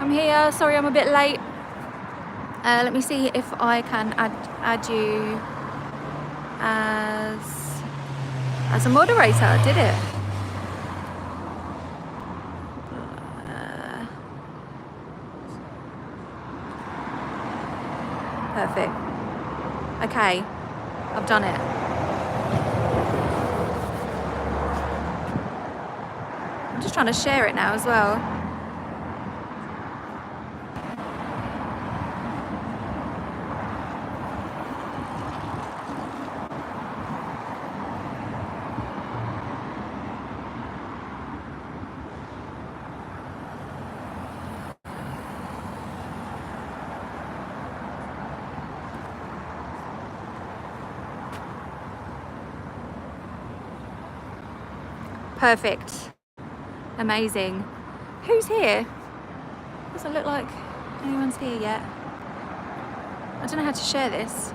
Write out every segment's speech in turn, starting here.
I'm here. Sorry, I'm a bit late. Let me see if I can add you as a moderator. Did it? Perfect. Okay, I've done it. I'm just trying to share it now as well. Perfect. Amazing. Who's here? Doesn't look like anyone's here yet. I don't know how to share this.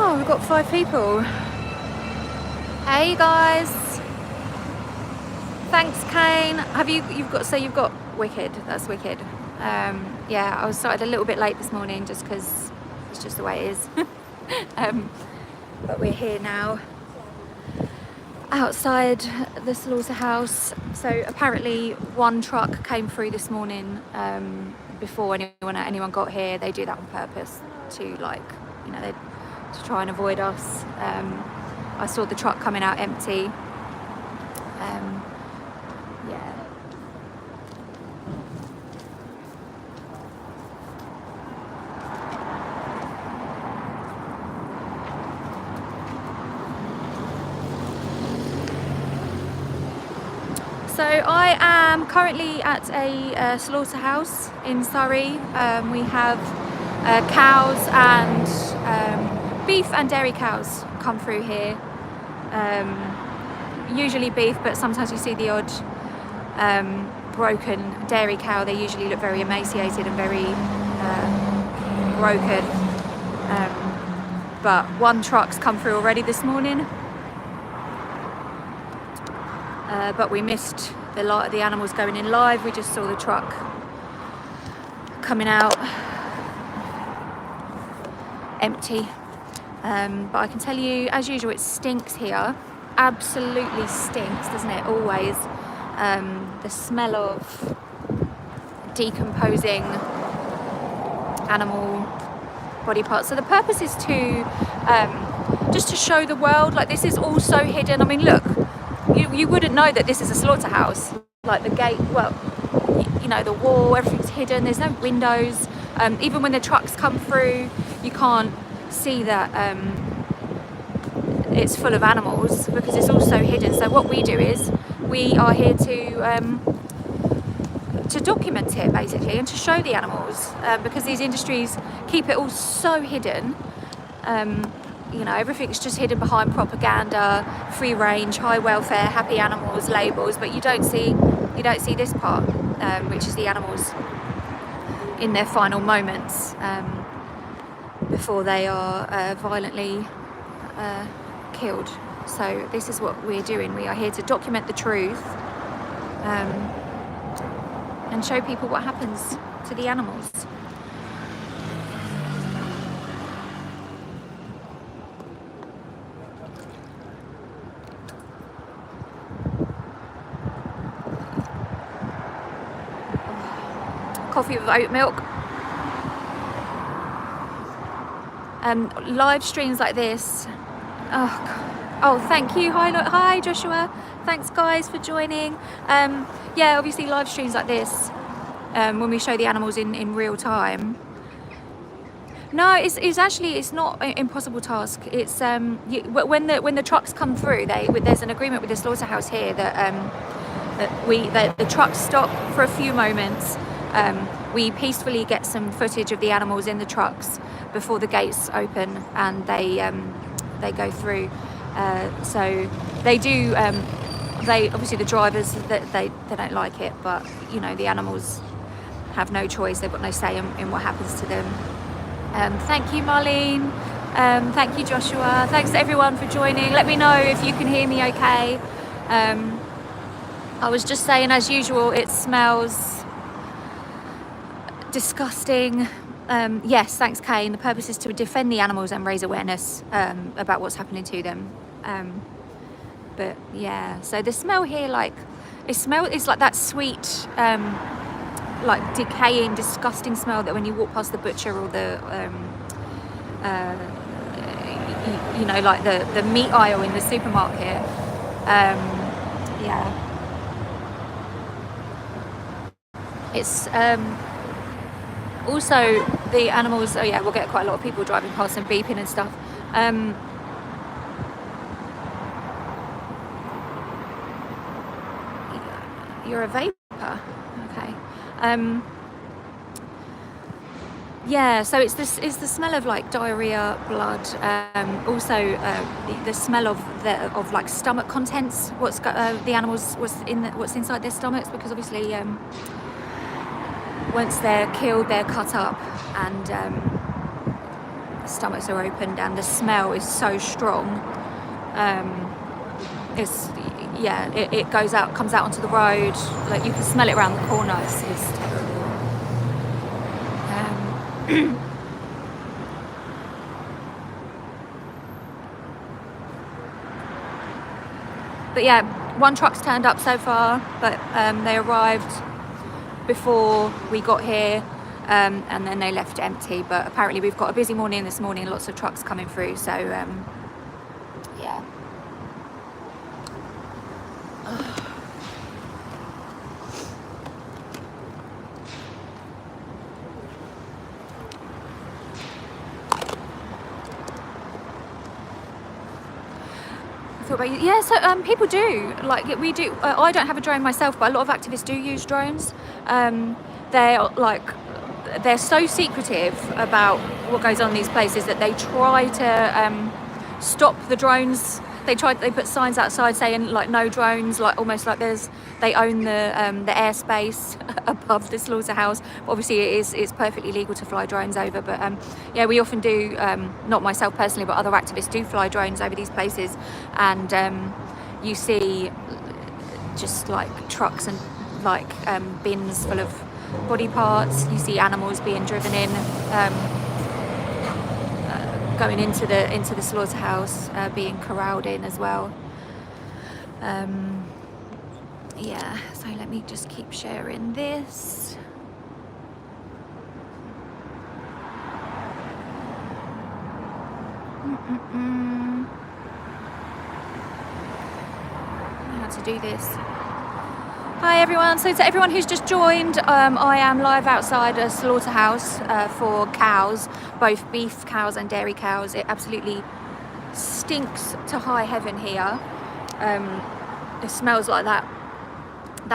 Oh, we've got 5 people. Hey guys. Thanks, Kane. You've got Wicked. That's Wicked. Yeah, I started a little bit late this morning just because it's just the way it is. But we're here now outside the slaughterhouse. So apparently one truck came through this morning before anyone got here. They do that on purpose to to try and avoid us. I saw the truck coming out empty. Yeah. So I am currently at a slaughterhouse in Surrey. We have cows and beef and dairy cows come through here. Usually beef, but sometimes you see the odd broken dairy cow. They usually look very emaciated and very broken. But one truck's come through already this morning. But we missed the animals going in live. We just saw the truck coming out empty. But I can tell you, as usual, it stinks here. Absolutely stinks, doesn't it? Always. The smell of decomposing animal body parts. So the purpose is to just to show the world, like, this is all so hidden. I mean, look, you wouldn't know that this is a slaughterhouse. Like the gate, well, the wall, everything's hidden. There's no windows. Even when the trucks come through, you can't see that it's full of animals because it's all so hidden. So what we do is we are here to document it basically and to show the animals because these industries keep it all so hidden. Everything's just hidden behind propaganda, free range, high welfare, happy animals labels, but you don't see this part, which is the animals in their final moments before they are violently killed. So this is what we're doing. We are here to document the truth and show people what happens to the animals. Coffee with oat milk. Live streams like this. Oh, thank you. Hi, Joshua. Thanks, guys, for joining. Yeah, obviously, live streams like this, when we show the animals in real time. No, it's not an impossible task. It's when the trucks come through, there's an agreement with the slaughterhouse here that the trucks stop for a few moments. We peacefully get some footage of the animals in the trucks before the gates open, and they they go through. So they do. They obviously, the drivers, they don't like it, but you know, the animals have no choice. They've got no say in what happens to them. Thank you, Marlene. Thank you, Joshua. Thanks to everyone for joining. Let me know if you can hear me okay. I was just saying, as usual, it smells disgusting. Yes, thanks, Kane. The purpose is to defend the animals and raise awareness about what's happening to them. But yeah, so the smell here, like, it's like that sweet, like decaying, disgusting smell that when you walk past the butcher or the, you know, like the meat aisle in the supermarket. Yeah. It's also the animals. Oh yeah, we'll get quite a lot of people driving past and beeping and stuff. You're a vapor, okay. Yeah, so it's the smell of like diarrhea, blood. Also, the smell of like stomach contents. What's got the animals? What's inside their stomachs? Because obviously, once they're killed, they're cut up, and the stomachs are opened, and the smell is so strong. It comes out onto the road. Like, you can smell it around the corner. It's terrible. But yeah, one truck's turned up so far, but they arrived before we got here, and then they left empty. But apparently we've got a busy morning this morning, lots of trucks coming through, so yeah. Yeah, so people do, like, we do. I don't have a drone myself, but a lot of activists do use drones. They're so secretive about what goes on in these places that they try to stop the drones. They put signs outside saying like no drones, like almost like they own the airspace above the slaughterhouse. But obviously it's perfectly legal to fly drones over. But yeah, we often do, not myself personally, but other activists do fly drones over these places, and you see just like trucks and like bins full of body parts. You see animals being driven in, going into the slaughterhouse, being corralled in as well. Yeah, so let me just keep sharing this. How to do this. Hi everyone, so to everyone who's just joined, I am live outside a slaughterhouse for cows, both beef cows and dairy cows. It absolutely stinks to high heaven here. It smells like that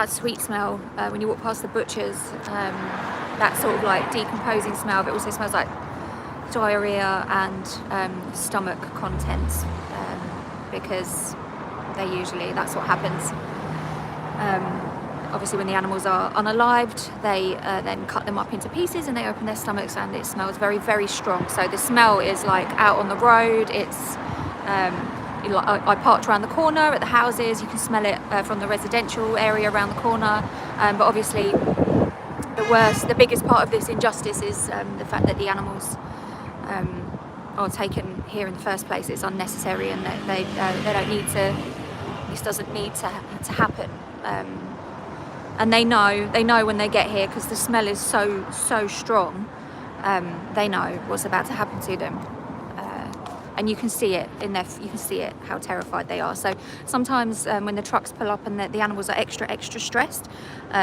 sweet smell when you walk past the butchers, that sort of like decomposing smell, but it also smells like diarrhea and stomach contents, because that's what happens. Obviously when the animals are unalived, they then cut them up into pieces and they open their stomachs, and it smells very, very strong. So the smell is like out on the road. It's I parked around the corner at the houses. You can smell it from the residential area around the corner. But obviously the biggest part of this injustice is the fact that the animals are taken here in the first place. It's unnecessary, and that they don't need to. This doesn't need to happen. And they know when they get here, because the smell is so strong. They know what's about to happen to them, and you can see it how terrified they are. So sometimes when the trucks pull up and the animals are extra stressed,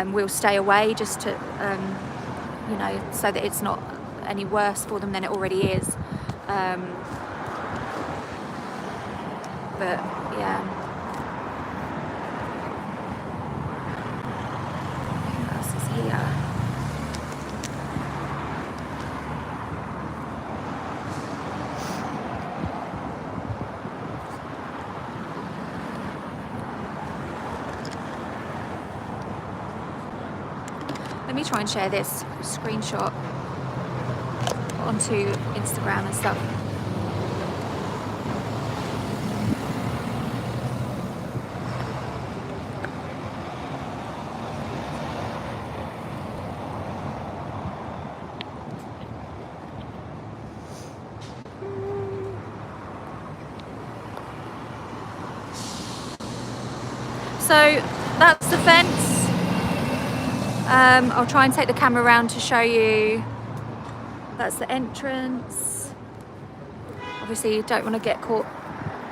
we'll stay away just to so that it's not any worse for them than it already is. But yeah. Here. me try and share this screenshot onto Instagram and stuff. So that's the fence. I'll try and take the camera around to show you. That's the entrance. Obviously you don't want to get caught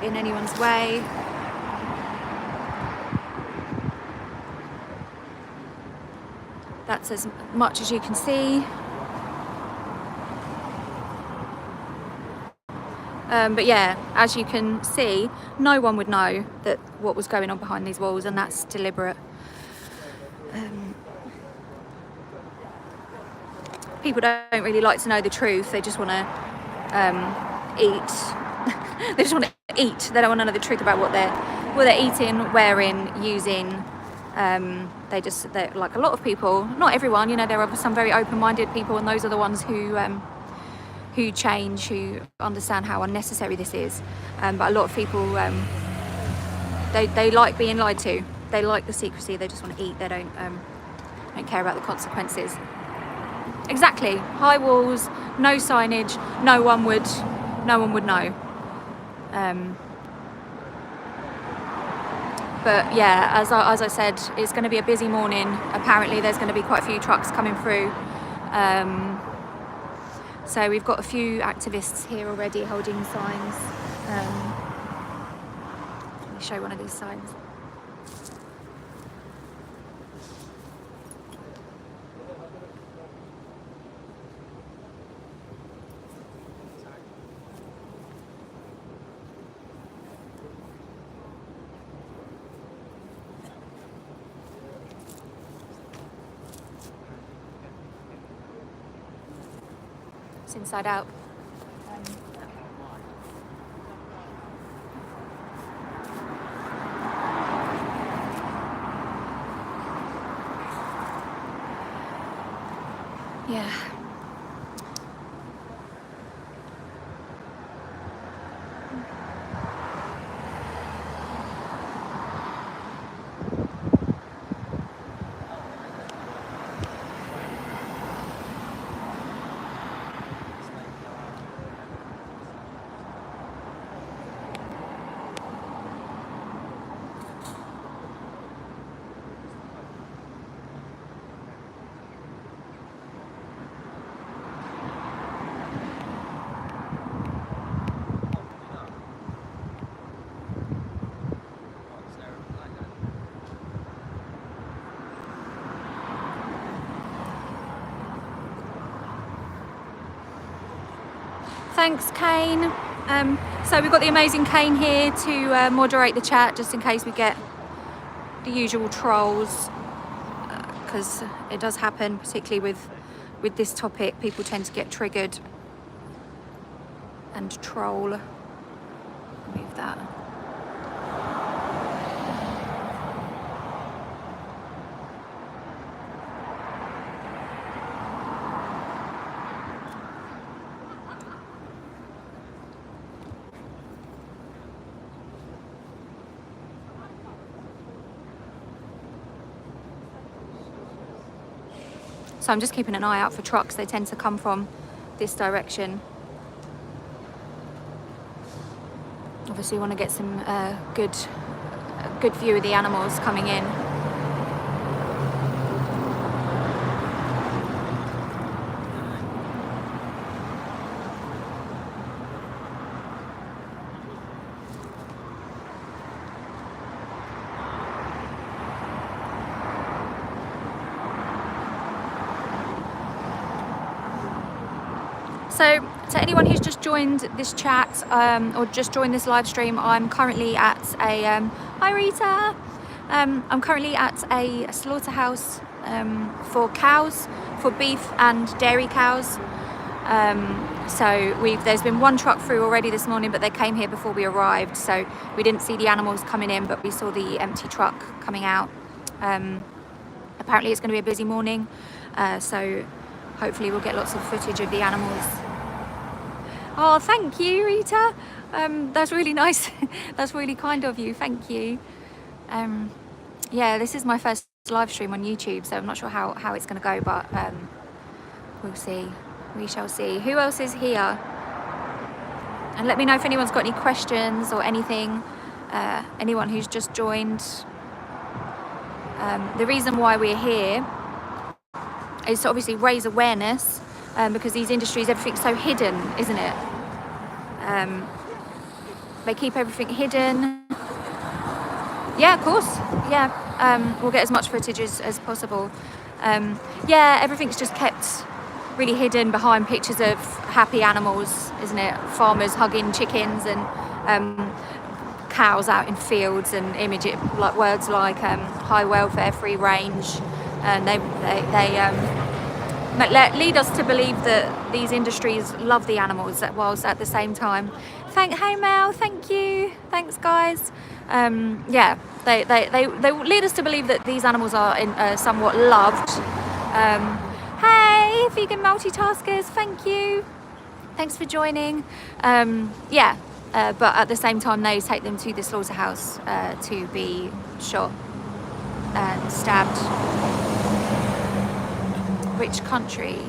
in anyone's way. That's as much as you can see. But yeah, as you can see, no one would know that what was going on behind these walls, and that's deliberate. People don't really like to know the truth. They just want to eat. They just want to eat. They don't want to know the truth about what they're eating, wearing, using. They're like a lot of people, not everyone. You know, there are some very open-minded people, and those are the ones who change, who understand how unnecessary this is. But a lot of people, they like being lied to. They like the secrecy. They just want to eat. They don't care about the consequences. Exactly. High walls, no signage. No one would know. But yeah, as I said, it's going to be a busy morning. Apparently, there's going to be quite a few trucks coming through. So we've got a few activists here already holding signs. Let me show one of these signs. It's inside out. Yeah. Thanks, Kane. So we've got the amazing Kane here to moderate the chat, just in case we get the usual trolls, because it does happen, particularly with this topic. People tend to get triggered and troll. Move that. So I'm just keeping an eye out for trucks. They tend to come from this direction. Obviously, we want to get some good view of the animals coming in. So to anyone who's just joined this chat or just joined this live stream, I'm currently at a hi Rita. I'm currently at a slaughterhouse for cows, for beef and dairy cows. So there's been one truck through already this morning, but they came here before we arrived, so we didn't see the animals coming in, but we saw the empty truck coming out. Apparently it's going to be a busy morning. So hopefully we'll get lots of footage of the animals. Oh, thank you, Rita. That's really nice. That's really kind of you. Thank you. Yeah, this is my first live stream on YouTube, so I'm not sure how it's going to go, but we'll see. We shall see. Who else is here? And let me know if anyone's got any questions or anything. Anyone who's just joined. The reason why we're here is to obviously raise awareness, because these industries, everything's so hidden, isn't it? They keep everything hidden. Yeah, of course. Yeah, we'll get as much footage as possible. Yeah, everything's just kept really hidden behind pictures of happy animals, isn't it? Farmers hugging chickens and cows out in fields, and like words like high welfare, free range, and they lead us to believe that these industries love the animals, whilst at the same time, hey Mel, thank you, thanks guys. Yeah, they lead us to believe that these animals are somewhat loved. Hey, vegan multitaskers, thank you. Thanks for joining. Yeah, but at the same time, they take them to the slaughterhouse to be shot and stabbed. Which country?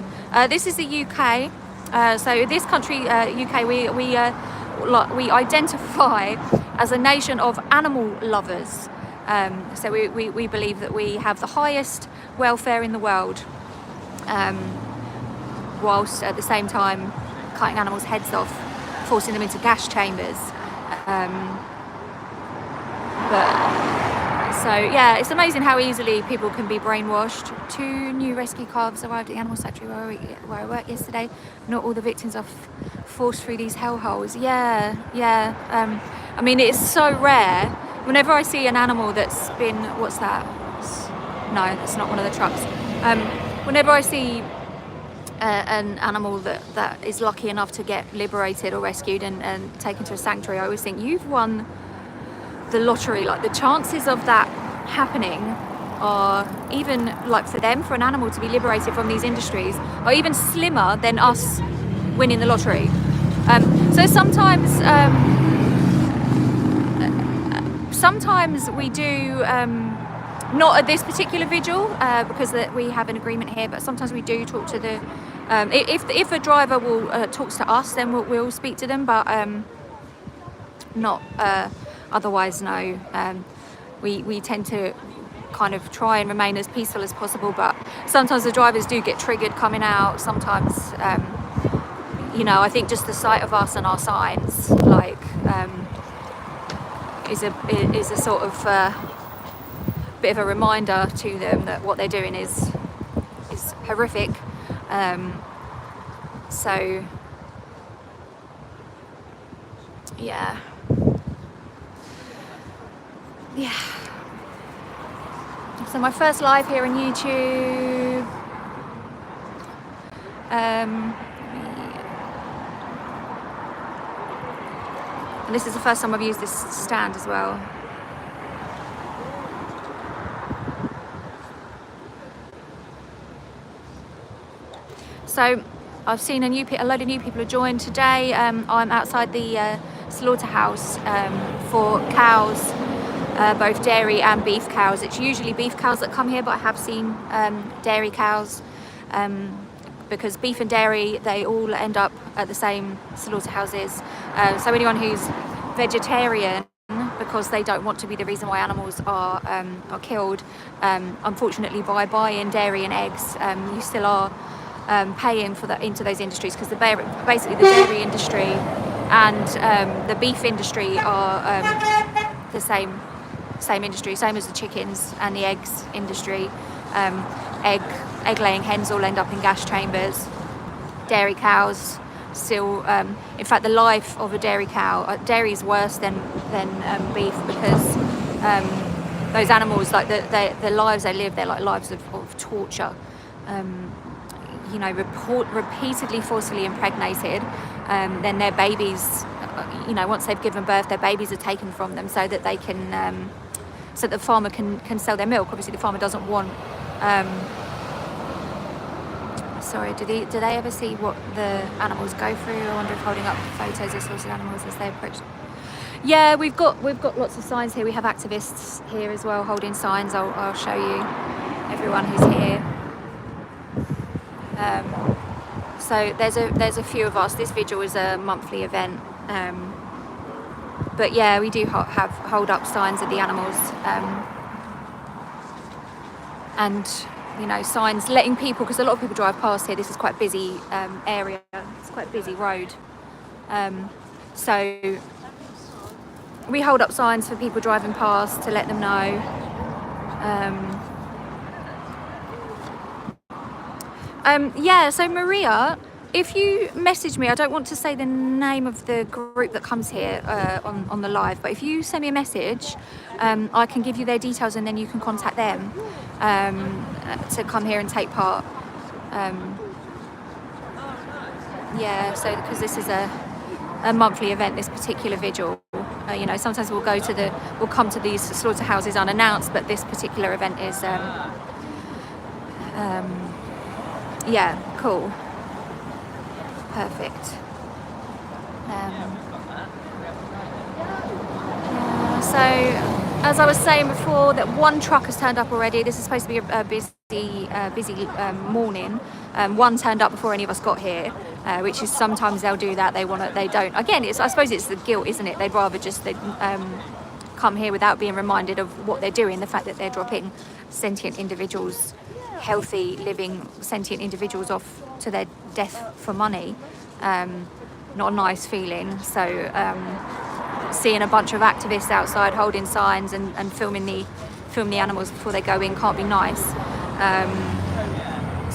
This is the UK. So this country, UK, we identify as a nation of animal lovers. So we believe that we have the highest welfare in the world, whilst at the same time cutting animals' heads off, forcing them into gas chambers. So yeah, it's amazing how easily people can be brainwashed. 2 new rescue calves arrived at the animal sanctuary where I worked yesterday. Not all the victims are forced through these hellholes. Yeah. I mean, it's so rare. Whenever I see an animal that's been, what's that? No, it's not one of the trucks. Whenever I see an animal that is lucky enough to get liberated or rescued and taken to a sanctuary, I always think, you've won the lottery. Like, the chances of that happening are, even like for an animal to be liberated from these industries, are even slimmer than us winning the lottery. So sometimes we do, not at this particular vigil, because we have an agreement here, but sometimes we do talk to the, if a driver will talks to us, then we'll speak to them, but not otherwise, no. We tend to kind of try and remain as peaceful as possible, but sometimes the drivers do get triggered coming out. Sometimes, you know, I think just the sight of us and our signs, like, is a sort of bit of a reminder to them that what they're doing is horrific. So yeah. So my first live here on YouTube. And this is the first time I've used this stand as well. So I've seen a load of new people have joined today. I'm outside the slaughterhouse for cows, both dairy and beef cows. It's usually beef cows that come here, but I have seen dairy cows, because beef and dairy, they all end up at the same slaughterhouses. So anyone who's vegetarian, because they don't want to be the reason why animals are killed, unfortunately, by buying dairy and eggs, you still are paying for that into those industries, because basically the dairy industry and the beef industry are the same industry, same as the chickens and the eggs industry. Egg laying hens all end up in gas chambers. Dairy cows still, in fact, the life of a dairy cow, dairy is worse than beef, because those animals, like the lives they live, they're like lives of torture. You know, repeatedly forcibly impregnated, then their babies, you know, once they've given birth, their babies are taken from them so that they can, so that the farmer can sell their milk. Obviously, the farmer doesn't want sorry, do they ever see what the animals go through? I wonder if holding up photos of slaughtered animals as they approach. Yeah, we've got lots of signs here. We have activists here as well holding signs. I'll show you everyone who's here. So there's a few of us. This vigil is a monthly event, but yeah, we do hold up signs of the animals, and you know, signs letting people, because a lot of people drive past here. This is quite a busy area. It's quite a busy road, so we hold up signs for people driving past to let them know. Yeah, so Maria, if you message me, I don't want to say the name of the group that comes here on the live, but if you send me a message, I can give you their details and then you can contact them to come here and take part. Yeah, so because this is a monthly event, this particular vigil. You know, sometimes we'll come to these slaughterhouses unannounced, but this particular event is yeah, cool. Perfect. So, as I was saying before, that one truck has turned up already. This is supposed to be a busy morning. One turned up before any of us got here, which is sometimes they'll do that. They don't. Again, I suppose it's the guilt, isn't it? They'd rather just come here without being reminded of what they're doing. The fact that they're dropping sentient individuals, healthy, living, sentient individuals off to their death for money. Not a nice feeling. So seeing a bunch of activists outside holding signs and film the animals before they go in can't be nice.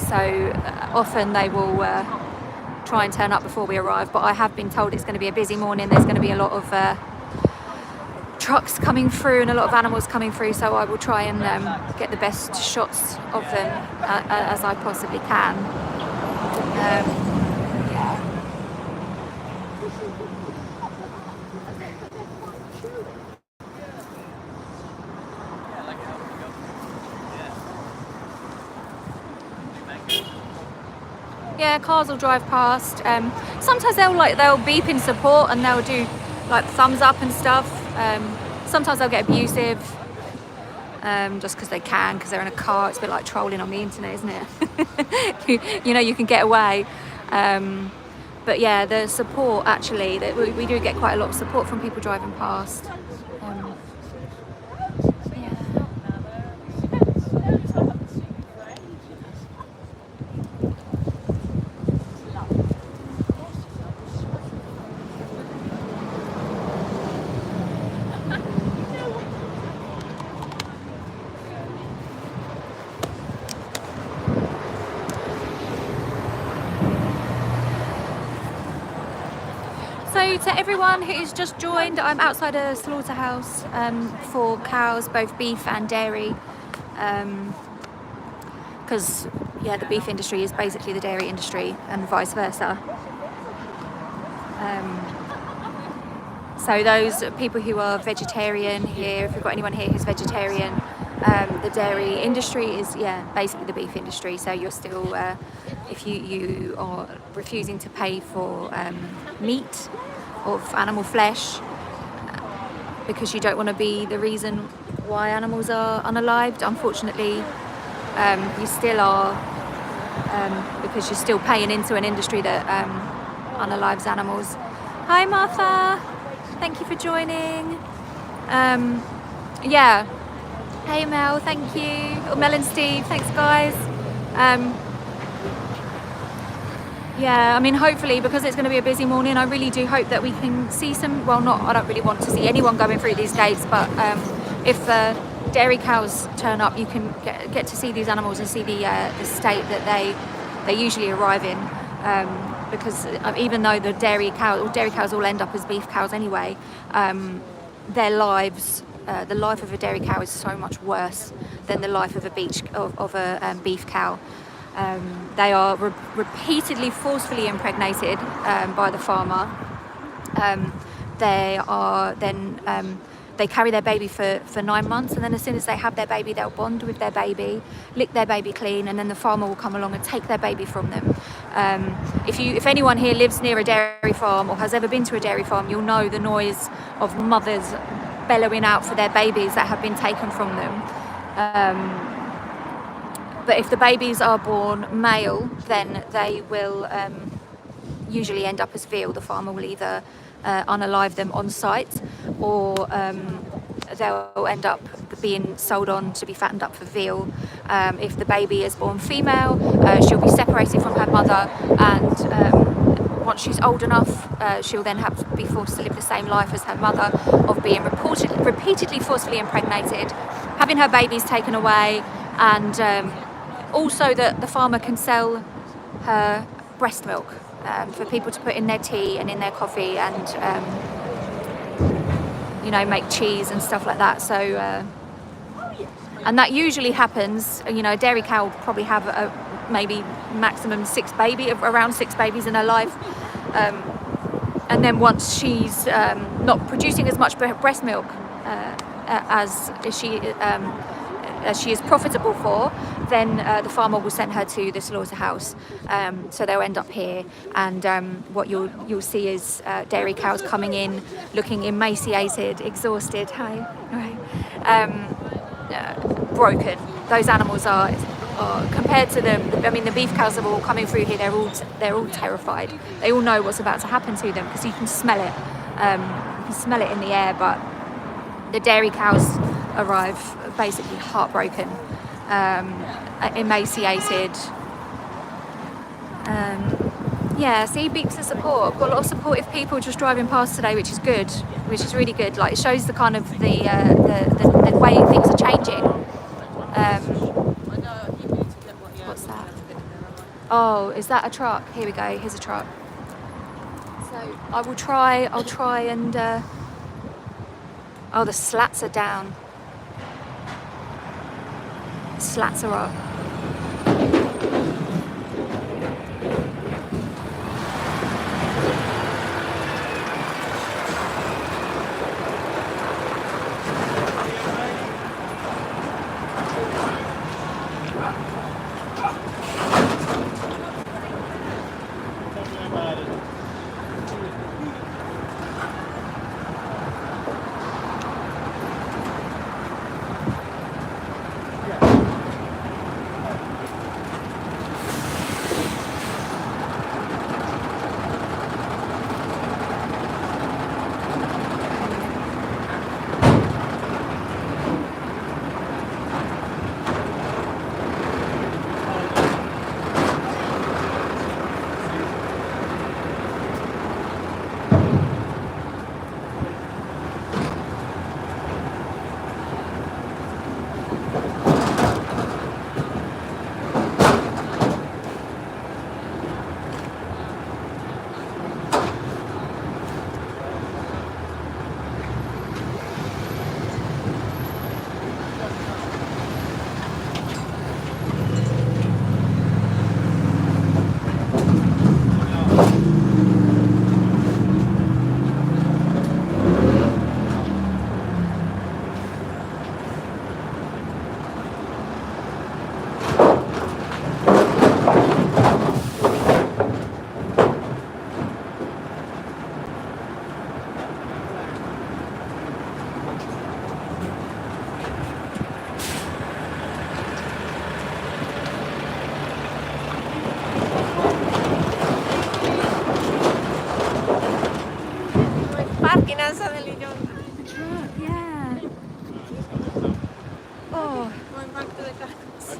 So often they will try and turn up before we arrive, but I have been told it's going to be a busy morning. There's going to be a lot of trucks coming through and a lot of animals coming through, so I will try and get the best shots of them as I possibly can. Yeah, cars will drive past. Sometimes they'll beep in support and they'll do like thumbs up and stuff. Sometimes they'll get abusive, just because they can, because they're in a car. It's a bit like trolling on the internet, isn't it? you know, you can get away. But yeah, the support, actually, we do get quite a lot of support from people driving past. So to everyone who's just joined, I'm outside a slaughterhouse for cows, both beef and dairy, because yeah, the beef industry is basically the dairy industry and vice versa. So those people who are vegetarian here, if we've got anyone here who's vegetarian, the dairy industry is basically the beef industry. So you're still, if you are refusing to pay for meat of animal flesh because you don't want to be the reason why animals are unalived, unfortunately you still are, because you're still paying into an industry that unalives animals. Hi Martha, thank you for joining. Yeah, hey Mel, thank you. Mel and Steve, thanks guys. Yeah, I mean, hopefully, because it's going to be a busy morning, I really do hope that we can see some, well, I don't really want to see anyone going through these gates, but if dairy cows turn up, you can get to see these animals and see the state that they usually arrive in, because even though the dairy cows all end up as beef cows anyway, their lives, the life of a dairy cow is so much worse than the life of a beef cow. They are repeatedly forcefully impregnated by the farmer. They are then they carry their baby for 9 months, and then as soon as they have their baby, they'll bond with their baby, lick their baby clean, and then the farmer will come along and take their baby from them. If anyone here lives near a dairy farm or has ever been to a dairy farm, you'll know the noise of mothers bellowing out for their babies that have been taken from them. But if the babies are born male, then they will usually end up as veal. The farmer will either unalive them on site, or they'll end up being sold on to be fattened up for veal. If the baby is born female, she'll be separated from her mother, and once she's old enough, she'll then have to be forced to live the same life as her mother, of being repeatedly forcefully impregnated, having her babies taken away, and also that the farmer can sell her breast milk for people to put in their tea and in their coffee, and make cheese and stuff like that. So and that usually happens, a dairy cow will probably have maybe maximum around six babies in her life, and then once she's not producing as much breast milk as she is profitable for, then the farmer will send her to the slaughterhouse. So they'll end up here, and what you'll see is dairy cows coming in, looking emaciated, exhausted, broken. Those animals are compared to the beef cows that are all coming through here. They're all terrified. They all know what's about to happen to them, because you can smell it. You can smell it in the air. But the dairy cows arrive basically heartbroken, emaciated. See, beeps and support. Got a lot of supportive people just driving past today, which is good, which is really good. Like, it shows the kind of the way things are changing. What's that? Oh, is that a truck? Here we go. Here's a truck. So I'll try and. Oh, the slats are down. Slats are up.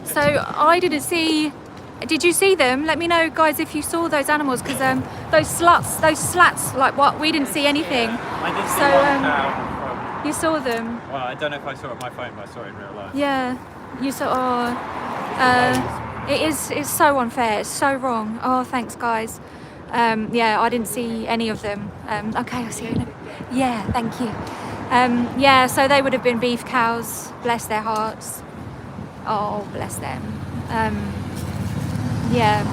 So I didn't see. Did you see them? Let me know, guys, if you saw those animals, because those slats, like what? We didn't see anything. I did see one you saw them. Well, I don't know if I saw it on my phone, but I saw it in real life. Yeah, you saw. It's so unfair. It's so wrong. Oh, thanks, guys. Yeah, I didn't see any of them. Okay, I'll see you. Yeah, thank you. Yeah, so they would have been beef cows. Bless their hearts. Oh, bless them. Yeah.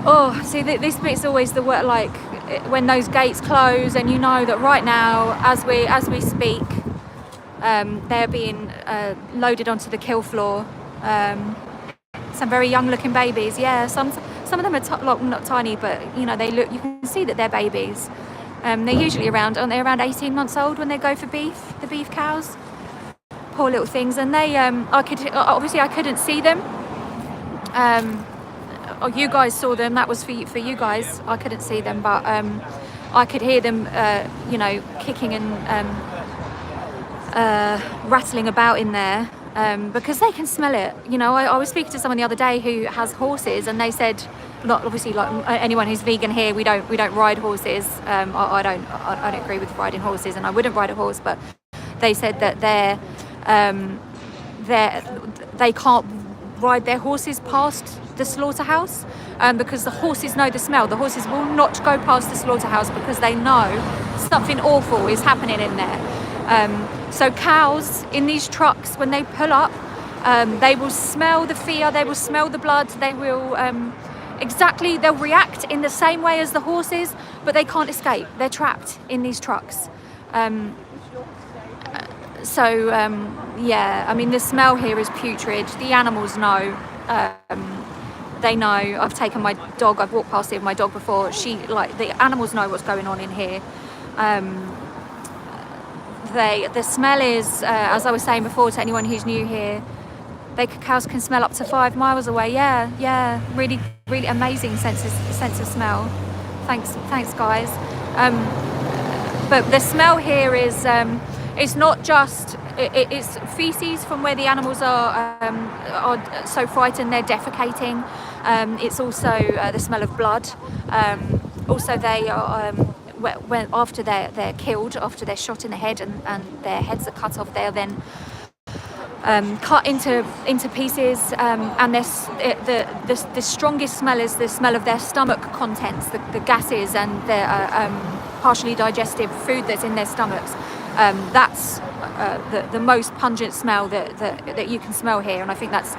Oh, see, this bit's always the word. Like, when those gates close, and you know that right now, as we speak, they're being loaded onto the kill floor. Some very young-looking babies. Yeah, some of them are not tiny, but you know, you can see that they're babies. They're usually around 18 months old when they go for beef. The beef cows, poor little things, and they I couldn't see them. You guys saw them. That was for you guys. I couldn't see them, but I could hear them, you know, kicking and rattling about in there, because they can smell it. You know, I was speaking to someone the other day who has horses, and they said, not obviously like anyone who's vegan here, we don't ride horses. I don't agree with riding horses, and I wouldn't ride a horse, but they said that they can't ride their horses past the slaughterhouse, because the horses know the smell. The horses will not go past the slaughterhouse because they know something awful is happening in there. So cows in these trucks, when they pull up, they will smell the fear, they will smell the blood, they will they'll react in the same way as the horses, but they can't escape. They're trapped in these trucks. Yeah, I mean, the smell here is putrid. The animals know. They know. I've taken my dog, I've walked past it with my dog before. The animals know what's going on in here. The smell is, as I was saying before to anyone who's new here, cows can smell up to 5 miles away. Yeah, really, really amazing sense of smell. Thanks guys. But the smell here is, it's not just, it's feces from where the animals are so frightened they're defecating. It's also the smell of blood. Also, they are when after they're killed, after they're shot in the head and their heads are cut off, they are then cut into pieces. And the strongest smell is the smell of their stomach contents, the gases and their partially digestive food that's in their stomachs. That's the most pungent smell that you can smell here, and I think that's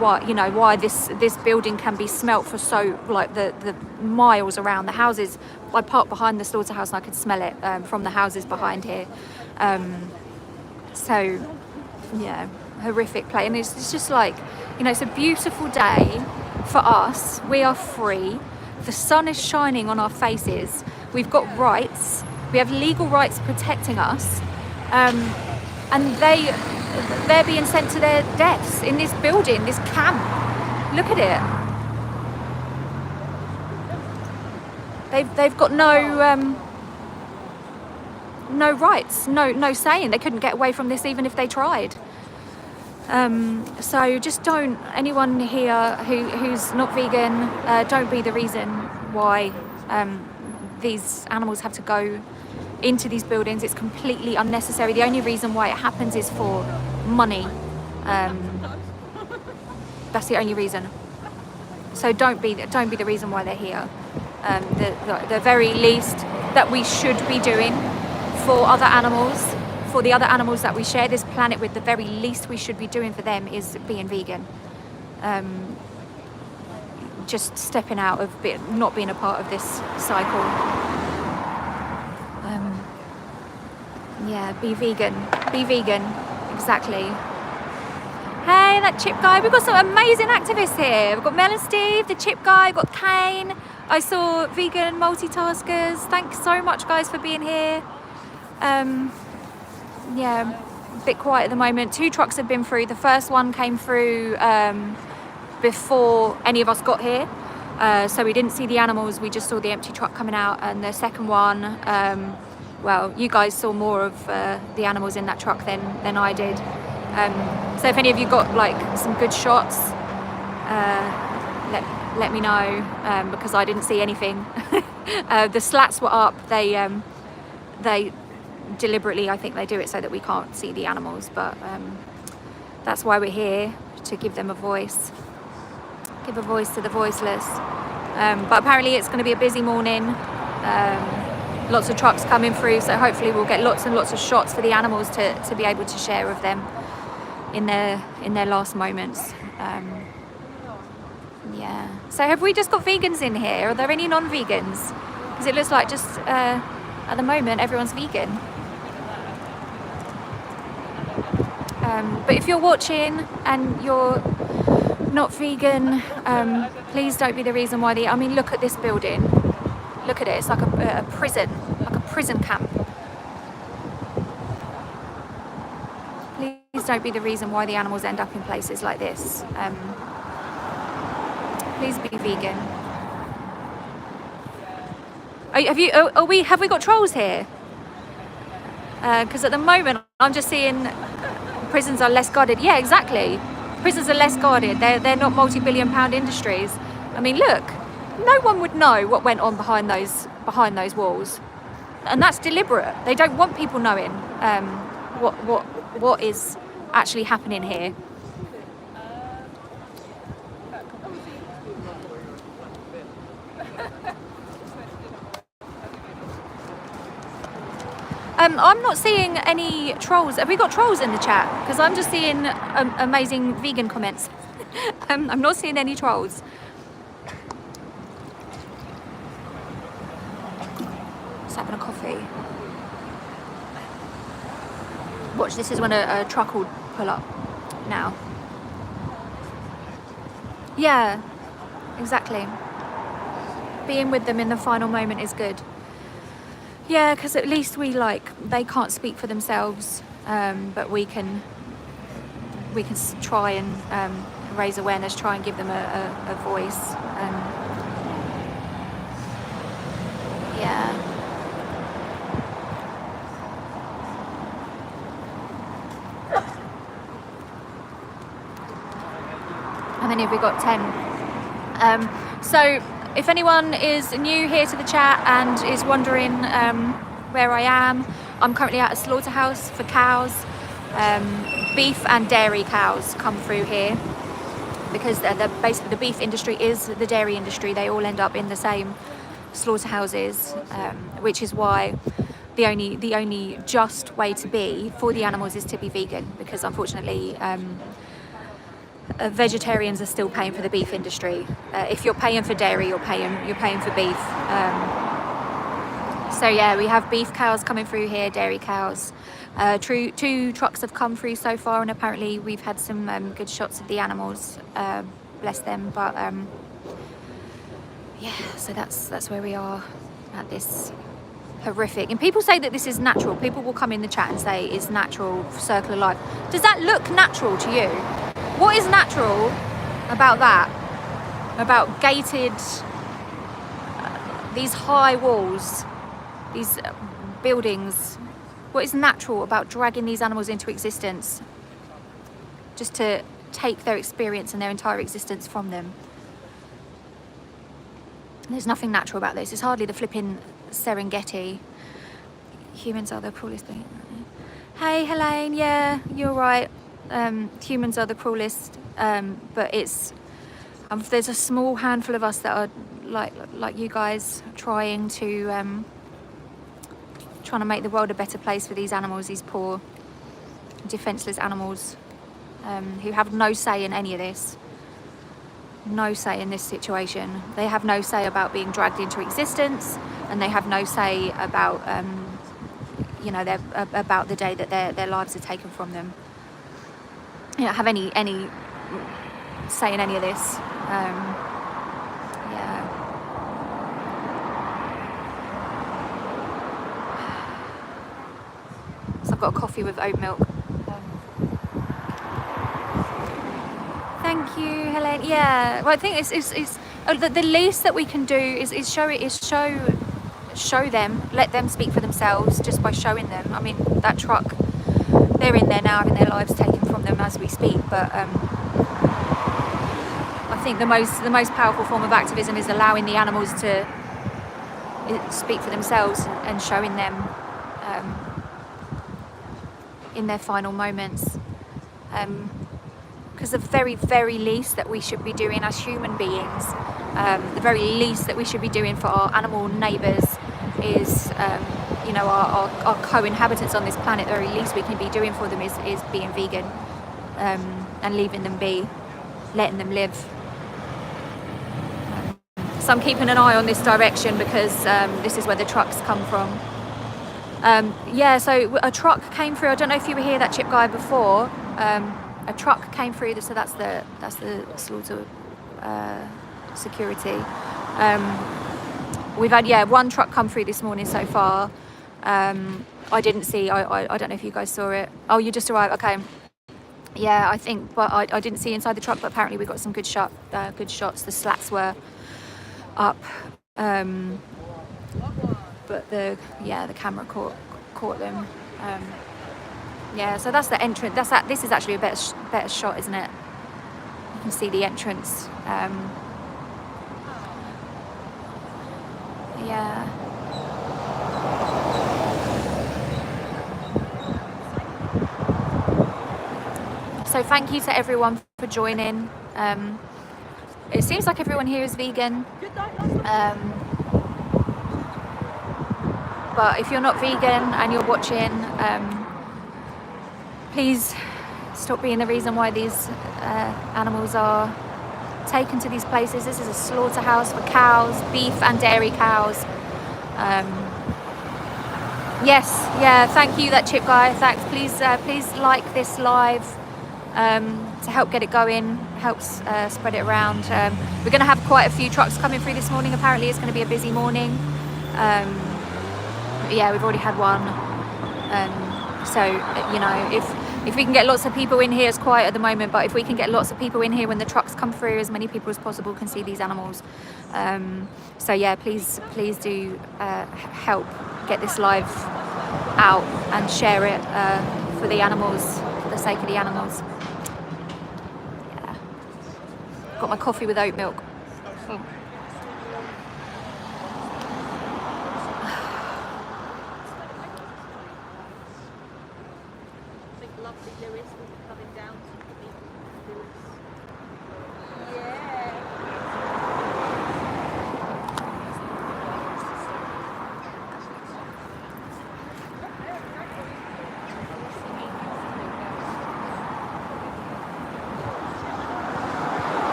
why this building can be smelt for so the miles around. The houses, I parked behind the slaughterhouse and I could smell it from the houses behind here. So yeah, horrific place, and it's just it's a beautiful day for us. We are free. The sun is shining on our faces. We've got rights. We have legal rights protecting us, and they're being sent to their deaths in this building, this camp. Look at it. They've got no rights, no saying. They couldn't get away from this even if they tried. So just don't, anyone here who's not vegan, don't be the reason why these animals have to go into these buildings. It's completely unnecessary. The only reason why it happens is for money. That's the only reason. So don't be the reason why they're here. The very least that we should be doing for other animals, for the other animals that we share this planet with, the very least we should be doing for them is being vegan. Just stepping out of not being a part of this cycle. Yeah, be vegan, exactly. Hey, that Chip guy, we've got some amazing activists here. We've got Mel and Steve, the Chip guy, we've got Kane. I saw vegan multitaskers. Thanks so much guys for being here. Yeah, a bit quiet at the moment. 2 trucks have been through. The first one came through before any of us got here. So we didn't see the animals, we just saw the empty truck coming out. And the second one, well, you guys saw more of the animals in that truck than I did. So if any of you got some good shots, let me know, because I didn't see anything. The slats were up. They deliberately, I think they do it so that we can't see the animals, but that's why we're here, to give them a voice. Give a voice to the voiceless. But apparently it's going to be a busy morning. Lots of trucks coming through, so hopefully we'll get lots and lots of shots for the animals to be able to share with them in their last moments. Yeah. So have we just got vegans in here? Are there any non-vegans? Because it looks like just at the moment everyone's vegan. But if you're watching and you're not vegan, please don't be the reason why I mean, look at this building. Look at it. It's like a prison, like a prison camp. Please don't be the reason why the animals end up in places like this. Please be vegan. Have we got trolls here? Because at the moment I'm just seeing prisons are less guarded. Yeah, exactly. Prisons are less guarded. They're not multi-billion-pound industries. I mean, look, no one would know what went on behind those walls, and that's deliberate. They don't want people knowing what is actually happening here. I'm not seeing any trolls. Have we got trolls in the chat? Because I'm just seeing amazing vegan comments. I'm not seeing any trolls. Just having a coffee. Watch, this is when a truck will pull up now. Yeah, exactly. Being with them in the final moment is good. Yeah, because at least they can't speak for themselves, but we can try and raise awareness, try and give them a voice. Yeah. How many have we got? 10. So if anyone is new here to the chat and is wondering where I am, I'm currently at a slaughterhouse for cows. Beef and dairy cows come through here because basically the beef industry is the dairy industry. They all end up in the same slaughterhouses, which is why the only just way to be for the animals is to be vegan, because unfortunately vegetarians are still paying for the beef industry. If you're paying for dairy, you're paying for beef. So yeah, we have beef cows coming through here, dairy cows. Two trucks have come through so far, and apparently we've had some good shots of the animals. Bless them. But yeah, so that's where we are at this horrific. And people say that this is natural. People will come in the chat and say it's natural circle of life. Does that look natural to you? What is natural about that? About gated, these high walls, these buildings? What is natural about dragging these animals into existence just to take their experience and their entire existence from them? There's nothing natural about this. It's hardly the flipping Serengeti. Humans are the cruelest thing. Hey, Helene, yeah, you're right. Humans are the cruelest, but it's there's a small handful of us that are like you guys trying to make the world a better place for these animals, these poor defenseless animals who have no say in any of this, no say in this situation. They have no say about being dragged into existence, and they have no say about about the day that their lives are taken from them. You don't have any say in any of this. Yeah. So I've got a coffee with oat milk. Thank you, Helen. Yeah. Well, I think it's the least that we can do is show them, let them speak for themselves just by showing them. I mean, that truck, they're in there now having their lives taken from them as we speak, but I think the most powerful form of activism is allowing the animals to speak for themselves and showing them in their final moments, because the very, very least that we should be doing as human beings, the very least that we should be doing for our animal neighbours is our co-inhabitants on this planet. The very least we can be doing for them is being vegan, and leaving them be, letting them live. So I'm keeping an eye on this direction because this is where the trucks come from. Yeah, so a truck came through. I don't know if you were here, that chip guy, before. A truck came through, so that's the slaughter security. We've had one truck come through this morning so far. I didn't see. I don't know if you guys saw it. Oh, you just arrived. Okay. Yeah, I think, but I didn't see inside the truck. But apparently we got some good shots. The slats were up, but the camera caught them. Yeah, so that's the entrance. This is actually a better shot, isn't it? You can see the entrance. Yeah. So thank you to everyone for joining. It seems like everyone here is vegan. But if you're not vegan and you're watching, please stop being the reason why these animals are taken to these places. This is a slaughterhouse for cows, beef and dairy cows. Yes, yeah, thank you, that chip guy. Thanks. Please like this live to help get it going, helps spread it around. We're going to have quite a few trucks coming through this morning. Apparently it's going to be a busy morning. Yeah, we've already had one. So, you know, if we can get lots of people in here, it's quiet at the moment, but if we can get lots of people in here when the trucks come through, as many people as possible can see these animals. So yeah, please do help get this live out and share it for the animals, for the sake of the animals. Yeah. Got my coffee with oat milk.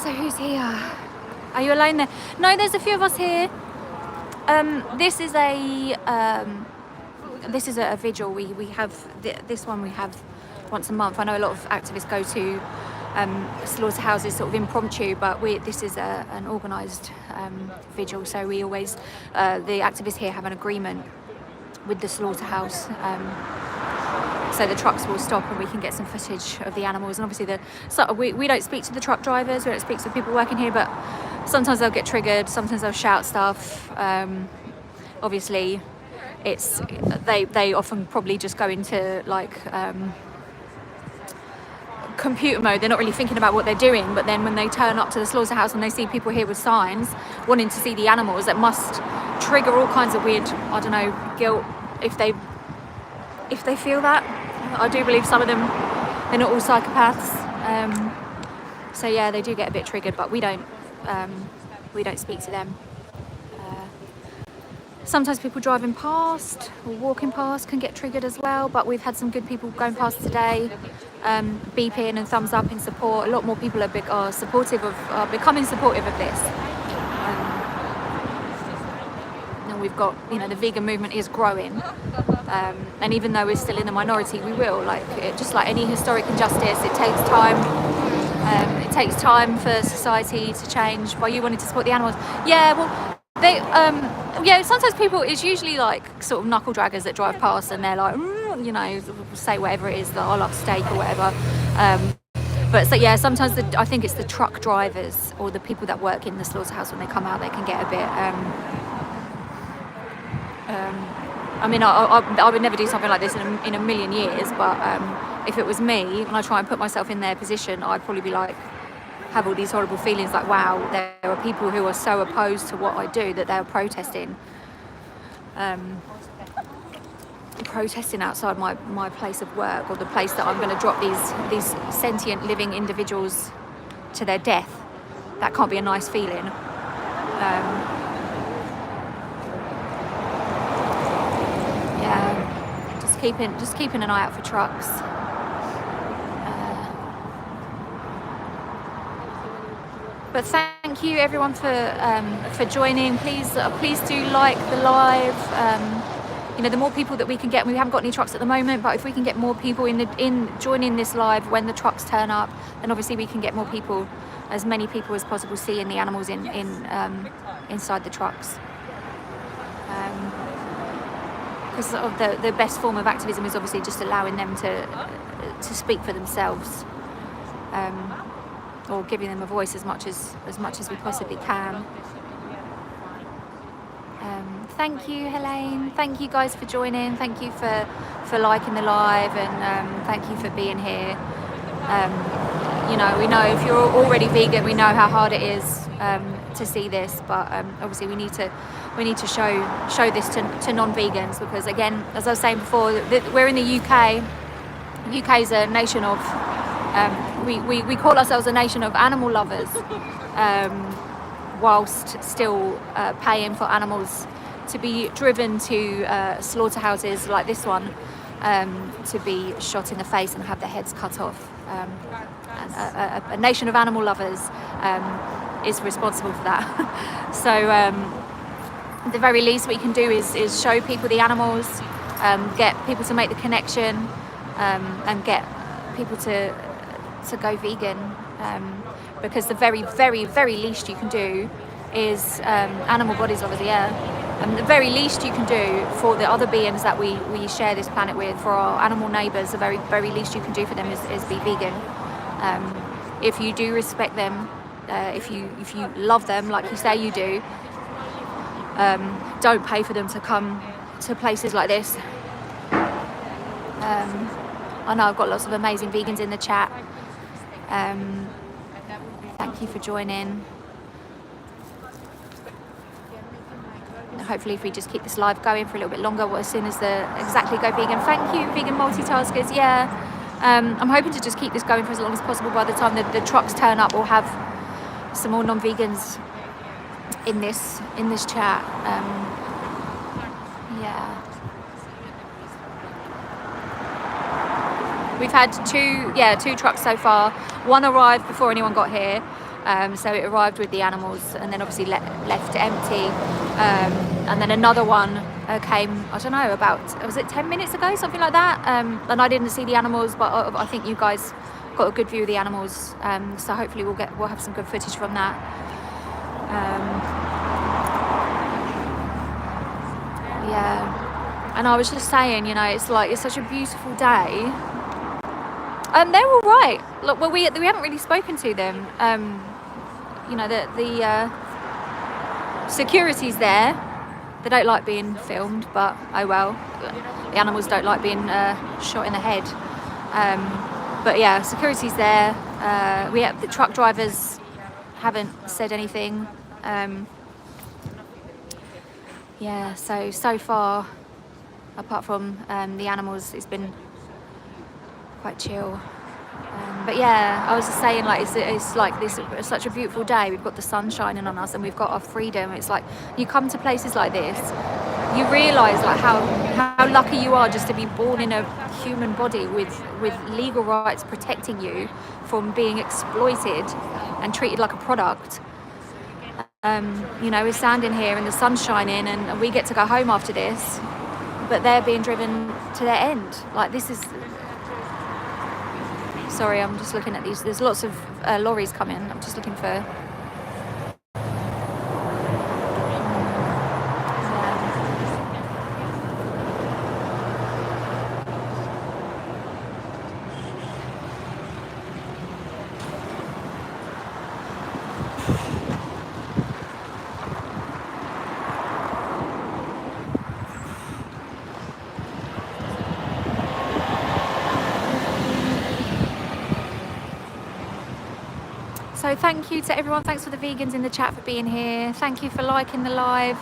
So who's here? Are you alone there? No, there's a few of us here. This is a vigil. We have this one. We have once a month. I know a lot of activists go to slaughterhouses sort of impromptu, but this is an organised vigil. So we always the activists here have an agreement with the slaughterhouse. So the trucks will stop and we can get some footage of the animals. And obviously we don't speak to the truck drivers, we don't speak to the people working here, but sometimes they'll get triggered, sometimes they'll shout stuff. Obviously they often probably just go into like computer mode. They're not really thinking about what they're doing, but then when they turn up to the slaughterhouse and they see people here with signs wanting to see the animals, that must trigger all kinds of weird, I don't know, guilt if they feel that. I do believe some of them, they're not all psychopaths. So yeah, they do get a bit triggered, but we don't speak to them. Sometimes people driving past or walking past can get triggered as well, but we've had some good people going past today, beeping and thumbs up in support. A lot more people are becoming supportive of this. And we've got, you know, the vegan movement is growing. And even though we're still in the minority, we will, just like any historic injustice, it takes time. It takes time for society to change. By you wanting to support the animals, yeah, well, sometimes people, it's usually like sort of knuckle draggers that drive past and they're like, you know, say whatever it is, that I love steak or whatever. But so yeah, sometimes I think it's the truck drivers or the people that work in the slaughterhouse, when they come out, they can get a bit. I mean, I would never do something like this in a million years, but if it was me, when I try and put myself in their position, I'd probably be like, have all these horrible feelings like, wow, there are people who are so opposed to what I do that they're protesting outside my place of work, or the place that I'm going to drop these sentient living individuals to their death. That can't be a nice feeling. Yeah, just keeping an eye out for trucks. But thank you everyone for joining. Please do like the live. You know, the more people that we can get, we haven't got any trucks at the moment, but if we can get more people in joining this live when the trucks turn up, then obviously we can get more people, as many people as possible, seeing the animals inside the trucks. Because the best form of activism is obviously just allowing them to speak for themselves, or giving them a voice as much as we possibly can. Thank you, Helene. Thank you guys for joining. Thank you for liking the live, and thank you for being here. You know, we know if you're already vegan, we know how hard it is to see this, but obviously we need to show this to non-vegans, because again, as I was saying before, we're in the UK. UK is a nation of we call ourselves a nation of animal lovers, whilst still paying for animals to be driven to slaughterhouses like this one, to be shot in the face and have their heads cut off. A nation of animal lovers is responsible for that. So at the very least we can do is show people the animals, get people to make the connection, and get people to go vegan, because the very, very, very least you can do is animal bodies over the air. And the very least you can do for the other beings that we share this planet with, for our animal neighbours, the very, very least you can do for them is be vegan. If you do respect them, if you love them like you say you do, don't pay for them to come to places like this. I know I've got lots of amazing vegans in the chat. Thank you for joining. Hopefully if we just keep this live going for a little bit longer, as soon as the Exactly Go Vegan. Thank you, vegan multitaskers. Yeah, I'm hoping to just keep this going for as long as possible. By the time the trucks turn up, we'll have some more non-vegans in this chat. Yeah, we've had two trucks so far. One arrived before anyone got here. So it arrived with the animals and then obviously left empty. And then another one came, I don't know, about, was it 10 minutes ago, something like that? And I didn't see the animals, but I think you guys got a good view of the animals. So hopefully we'll have some good footage from that. Yeah. And I was just saying, you know, it's such a beautiful day. They're all right. Look, well, we haven't really spoken to them. You know, the security's there. They don't like being filmed, but oh well. The animals don't like being shot in the head. But yeah, security's there. The truck drivers haven't said anything. Yeah, so far, apart from the animals, it's been quite chill. But yeah, I was just saying, like, it's like this, it's such a beautiful day. We've got the sun shining on us and we've got our freedom. It's like you come to places like this, you realise like how lucky you are just to be born in a human body with legal rights protecting you from being exploited and treated like a product. You know, we're standing here and the sun's shining and we get to go home after this, but they're being driven to their end. Like, this is... Sorry, I'm just looking at these. There's lots of lorries coming. I'm just looking for... So thank you to everyone. Thanks for the vegans in the chat for being here. Thank you for liking the live.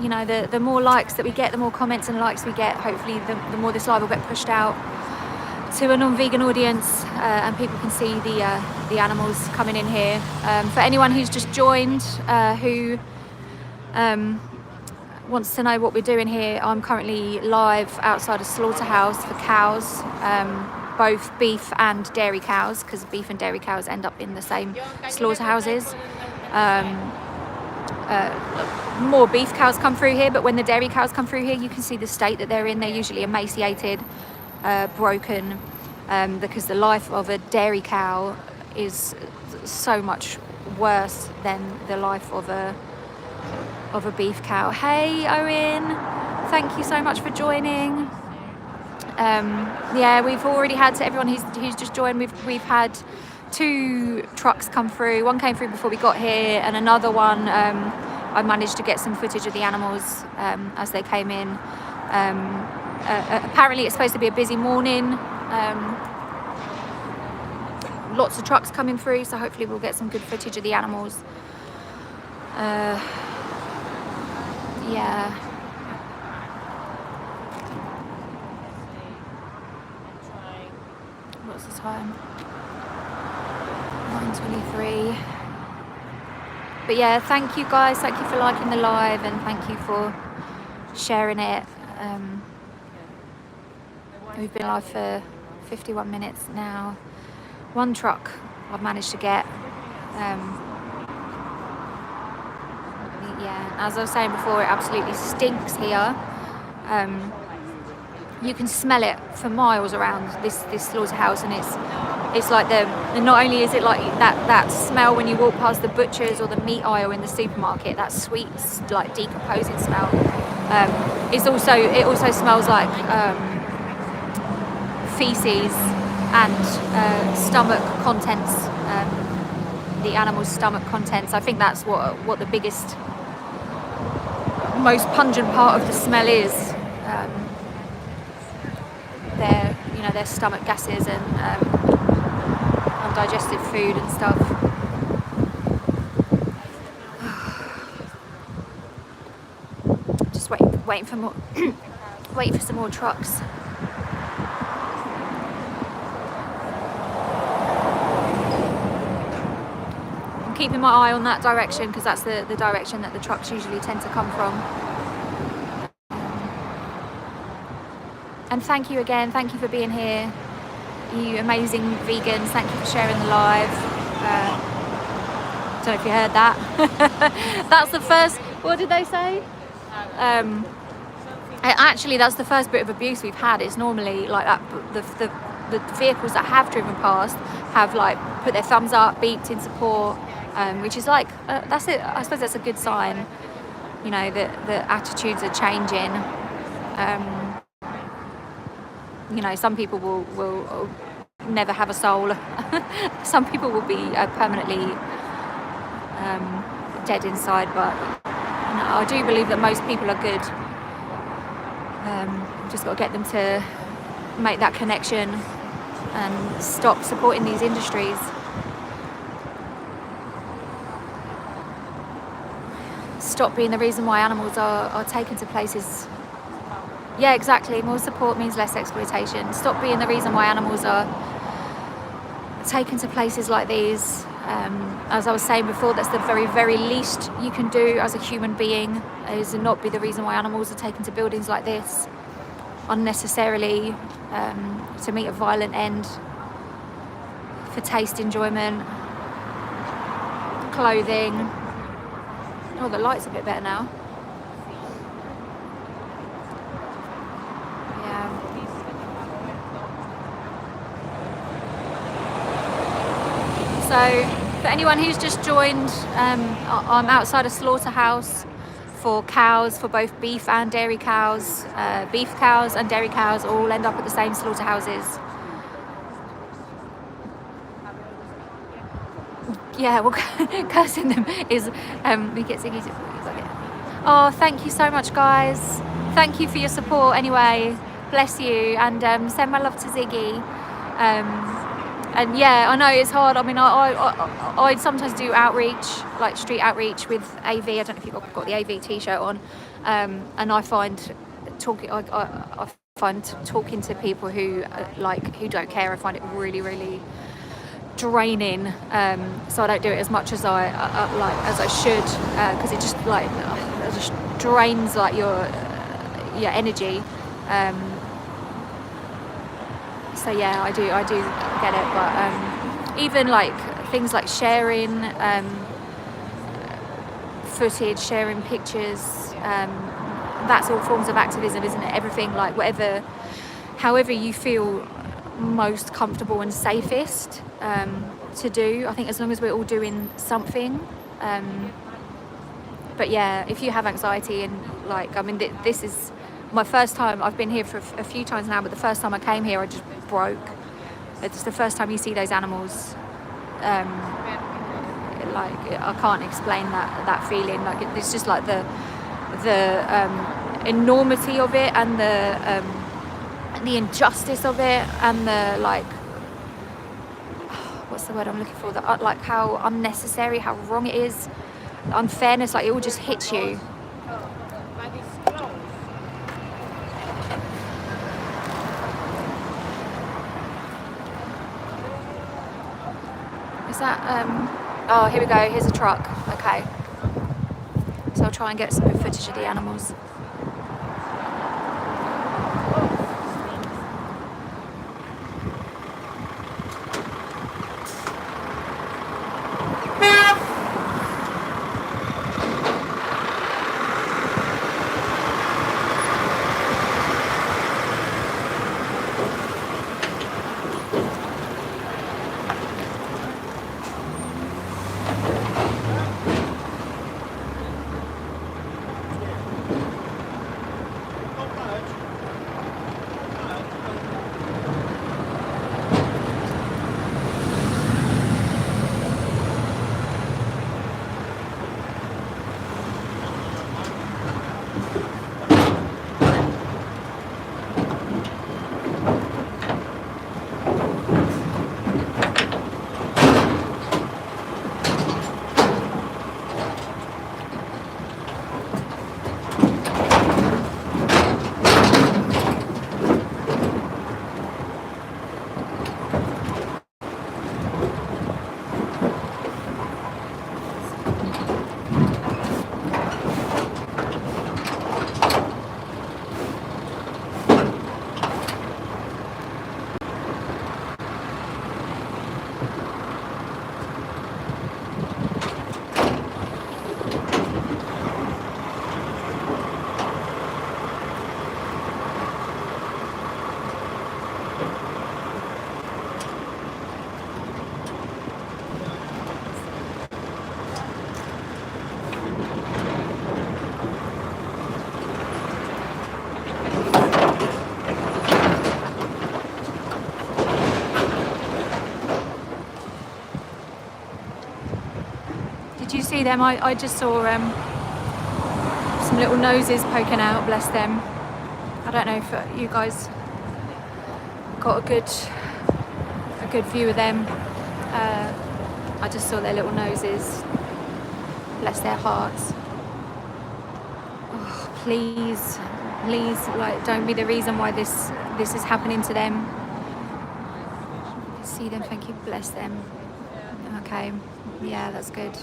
You know, the more likes that we get, the more comments and likes we get, hopefully the more this live will get pushed out to a non-vegan audience, and people can see the animals coming in here. For anyone who's just joined, who wants to know what we're doing here, I'm currently live outside a slaughterhouse for cows, both beef and dairy cows, because beef and dairy cows end up in the same slaughterhouses. More beef cows come through here, but when the dairy cows come through here, you can see the state that they're in. They're usually emaciated, broken, because the life of a dairy cow is so much worse than the life of a beef cow. Hey Owen, thank you so much for joining. Yeah, we've already had, to everyone who's just joined, we've had 2 trucks come through. One came through before we got here, and another one, I managed to get some footage of the animals as they came in. Apparently it's supposed to be a busy morning. Lots of trucks coming through, so hopefully we'll get some good footage of the animals. Yeah. What's the time? 9:23. But yeah, thank you guys. Thank you for liking the live, and thank you for sharing it. We've been live for 51 minutes now. 1 truck I've managed to get. Yeah, as I was saying before, it absolutely stinks here. You can smell it for miles around this slaughterhouse, and it's like not only is it like that smell when you walk past the butchers or the meat aisle in the supermarket, that sweet, like, decomposing smell. It also smells like feces and stomach contents, the animal's stomach contents. I think that's what the biggest, most pungent part of the smell is. Their stomach gases and undigested food and stuff. Just waiting for more, waiting for some more trucks. I'm keeping my eye on that direction, because that's the direction that the trucks usually tend to come from. And thank you again, thank you for being here, you amazing vegans, thank you for sharing the live. Don't know if you heard that. That's the first, what did they say? Actually, that's the first bit of abuse we've had. It's normally like that, the vehicles that have driven past have like put their thumbs up, beeped in support, which is like, that's it. I suppose that's a good sign, that the attitudes are changing. Some people will never have a soul. Some people will be permanently dead inside, but I do believe that most people are good. Just got to get them to make that connection and stop supporting these industries. Stop being the reason why animals are taken to places. Yeah, exactly. More support means less exploitation. Stop being the reason why animals are taken to places like these. As I was saying before, that's the very, very least you can do as a human being, is not be the reason why animals are taken to buildings like this unnecessarily, to meet a violent end, for taste, enjoyment, clothing. Oh, the light's a bit better now. So, for anyone who's just joined, I'm outside a slaughterhouse for cows, for both beef and dairy cows. Beef cows and dairy cows all end up at the same slaughterhouses. Yeah, well, cursing them is, we get Ziggy. Oh, thank you so much, guys. Thank you for your support anyway. Bless you, and send my love to Ziggy. And yeah, I know it's hard. I mean, I sometimes do outreach, like street outreach with AV. I don't know if you've got the AV t-shirt on. And I find find talking to people who who don't care, I find it really, really draining. So I don't do it as much as I should, because it just it just drains your energy. So yeah, I do get it, but even like things like sharing footage, sharing pictures, that's all forms of activism, isn't it? Everything, like however you feel most comfortable and safest to do. I think as long as we're all doing something. But yeah, if you have anxiety and this is my first time. I've been here for a few times now, but the first time I came here, I just broke. It's the first time you see those animals. I can't explain that feeling. Like it's just like the enormity of it, and the injustice of it, and the what's the word I'm looking for? How unnecessary, how wrong it is, the unfairness. Like it all just hits you. Is that oh, here we go, here's a truck. Okay, so I'll try and get some good footage of the animals. Did you see them? I just saw some little noses poking out, bless them. I don't know if you guys got a good view of them. I just saw their little noses, bless their hearts. Oh, please, don't be the reason why this is happening to them. See them, thank you, bless them. Okay, yeah, that's good.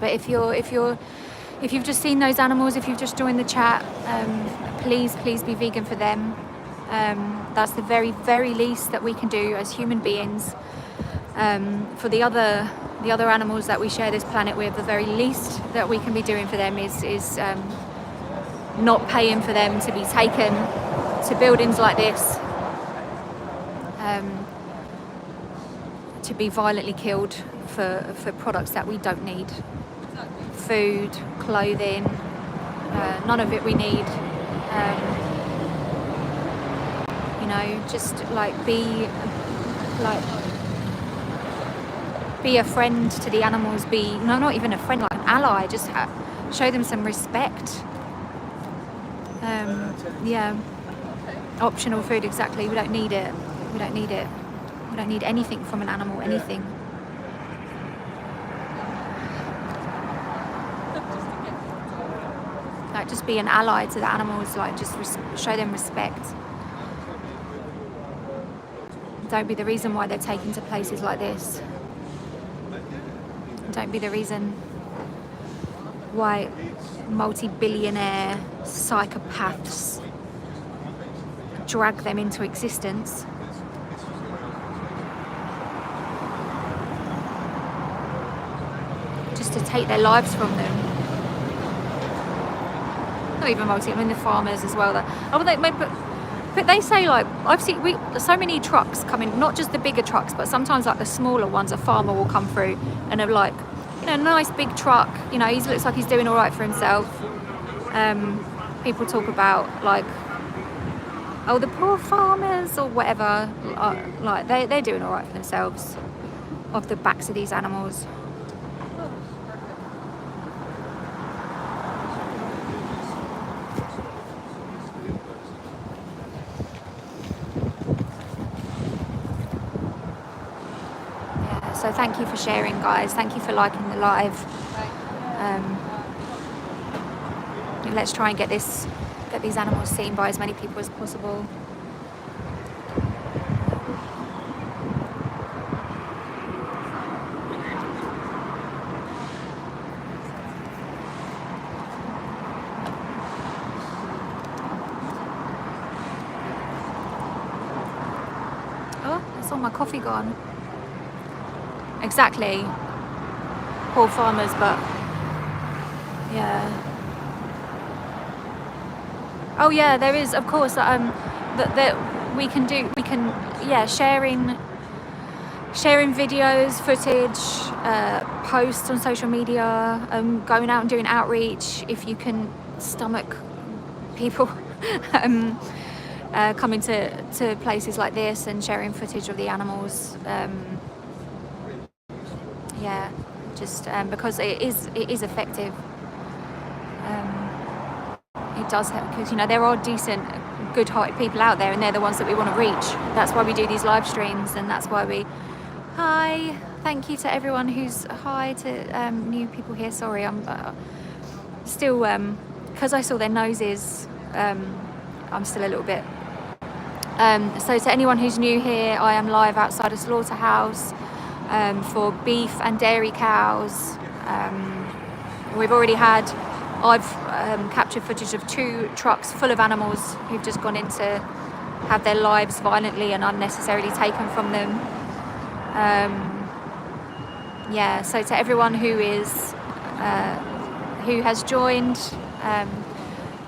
But if you've just seen those animals, if you've just joined the chat, please be vegan for them. That's the very, very least that we can do as human beings. For the other animals that we share this planet with, the very least that we can be doing for them is not paying for them to be taken to buildings like this, to be violently killed for products that we don't need. Food, clothing, none of it we need. Just be a friend to the animals. Not even a friend, like an ally. Just show them some respect. Yeah, optional food, exactly. We don't need it. We don't need anything from an animal, anything. Like, just be an ally to the animals, like, just show them respect. Don't be the reason why they're taken to places like this. Don't be the reason why multi-billionaire psychopaths drag them into existence. Just to take their lives from them. Not even I mean the farmers as well. But they say, like, I've seen so many trucks coming, not just the bigger trucks, but sometimes like the smaller ones. A farmer will come through and they're like, you know, nice big truck. You know, he looks like he's doing all right for himself. People talk about, like, oh, the poor farmers or whatever. Like they're doing all right for themselves off the backs of these animals. So thank you for sharing, guys. Thank you for liking the live. Let's try and get these animals seen by as many people as possible. Oh, I saw my coffee gone. Exactly. Poor farmers, but yeah. Oh yeah, there is, of course, that we can sharing videos, footage, posts on social media, going out and doing outreach if you can stomach people coming to places like this and sharing footage of the animals. Yeah, just because it is effective. It does help, because, you know, there are decent, good-hearted people out there, and they're the ones that we want to reach. That's why we do these live streams, and that's why we... Hi, thank you to everyone who's... Hi to new people here. Sorry, I'm still... because I saw their noses, I'm still a little bit... so to anyone who's new here, I am live outside a slaughterhouse for beef and dairy cows. We've already had... I've captured footage of 2 trucks full of animals who've just gone in to have their lives violently and unnecessarily taken from them. Yeah, so to everyone who has joined,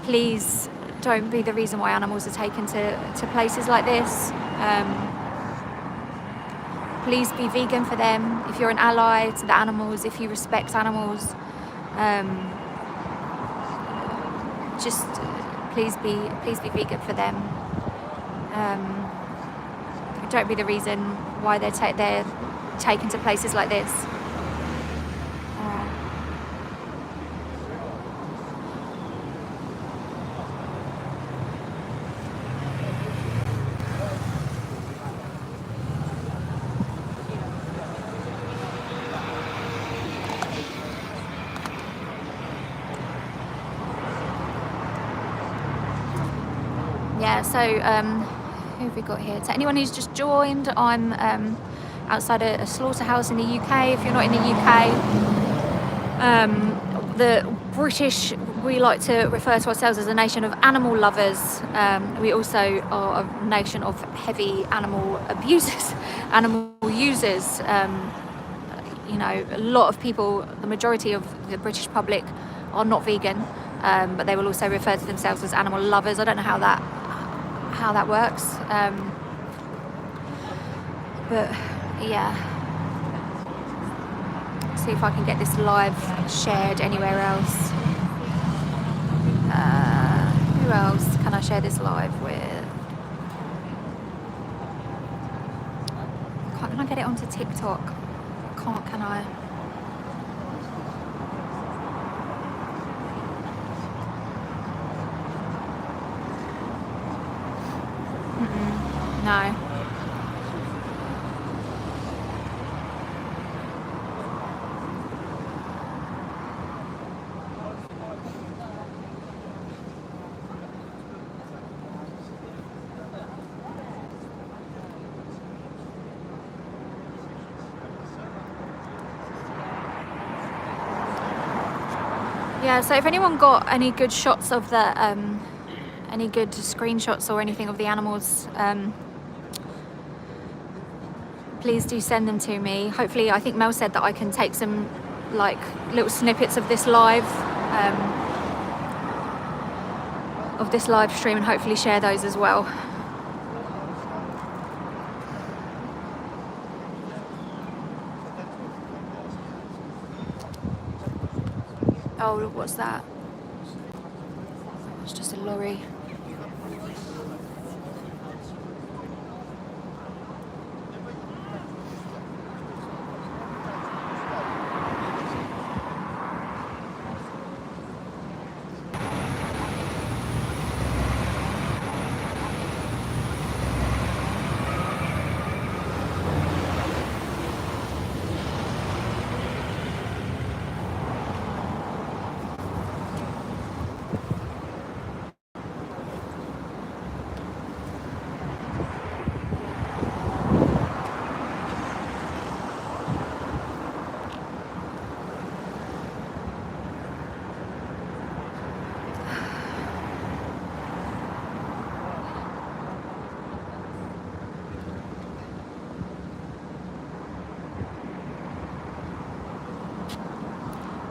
please don't be the reason why animals are taken to places like this. Please be vegan for them. If you're an ally to the animals, if you respect animals, just please be vegan for them. Don't be the reason why they're taken to places like this. Yeah, so who have we got here? To anyone who's just joined, I'm outside a slaughterhouse in the UK. If you're not in the UK, the British, we like to refer to ourselves as a nation of animal lovers. We also are a nation of heavy animal abusers, animal users. You know, a lot of people, the majority of the British public are not vegan, but they will also refer to themselves as animal lovers. I don't know how that works, but yeah, see if I can get this live shared anywhere else. Who else can I share this live with? Can I get it onto TikTok? Can't, can I? No. Yeah, so if anyone got any good shots of the, any good screenshots or anything of the animals, please do send them to me. Hopefully, I think Mel said that I can take some like little snippets of this live stream and hopefully share those as well. Oh, what's that? It's just a lorry.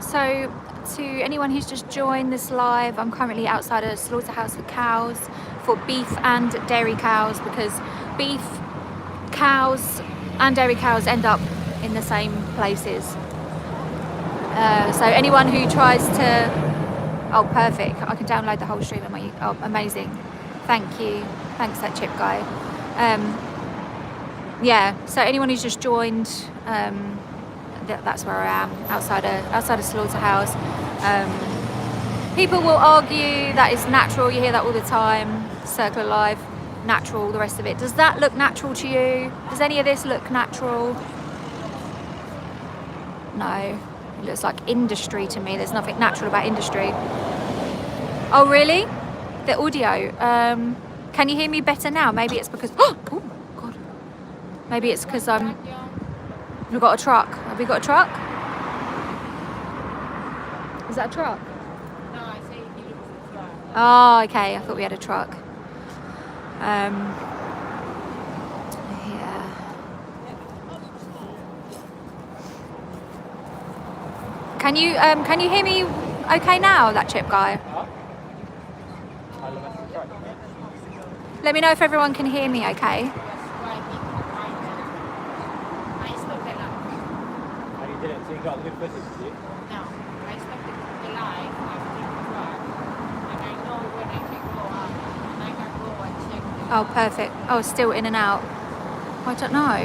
So, to anyone who's just joined this live, I'm currently outside a slaughterhouse for cows, for beef and dairy cows, because beef, cows and dairy cows end up in the same places. So anyone who tries to... Oh, perfect. I can download the whole stream on my... Oh, amazing. Thank you. Thanks, that chip guy. Yeah, so anyone who's just joined... that's where I am, outside a slaughterhouse. People will argue that it's natural. You hear that all the time. Circle of life, natural, the rest of it. Does that look natural to you? Does any of this look natural? No, it looks like industry to me. There's nothing natural about industry. Oh, really? The audio. Can you hear me better now? Maybe it's because... Oh, God. Maybe it's because I'm... We've got a truck. Have we got a truck? Is that a truck? No, I say he looks a truck. Oh, okay. I thought we had a truck. Yeah. Can you hear me okay now, that chip guy? Let me know if everyone can hear me okay. So you got good footage, did you? No, I stopped the live after the truck, and I know when I can go up, and I can go and check the... Oh, perfect. Oh, still in and out. I don't know.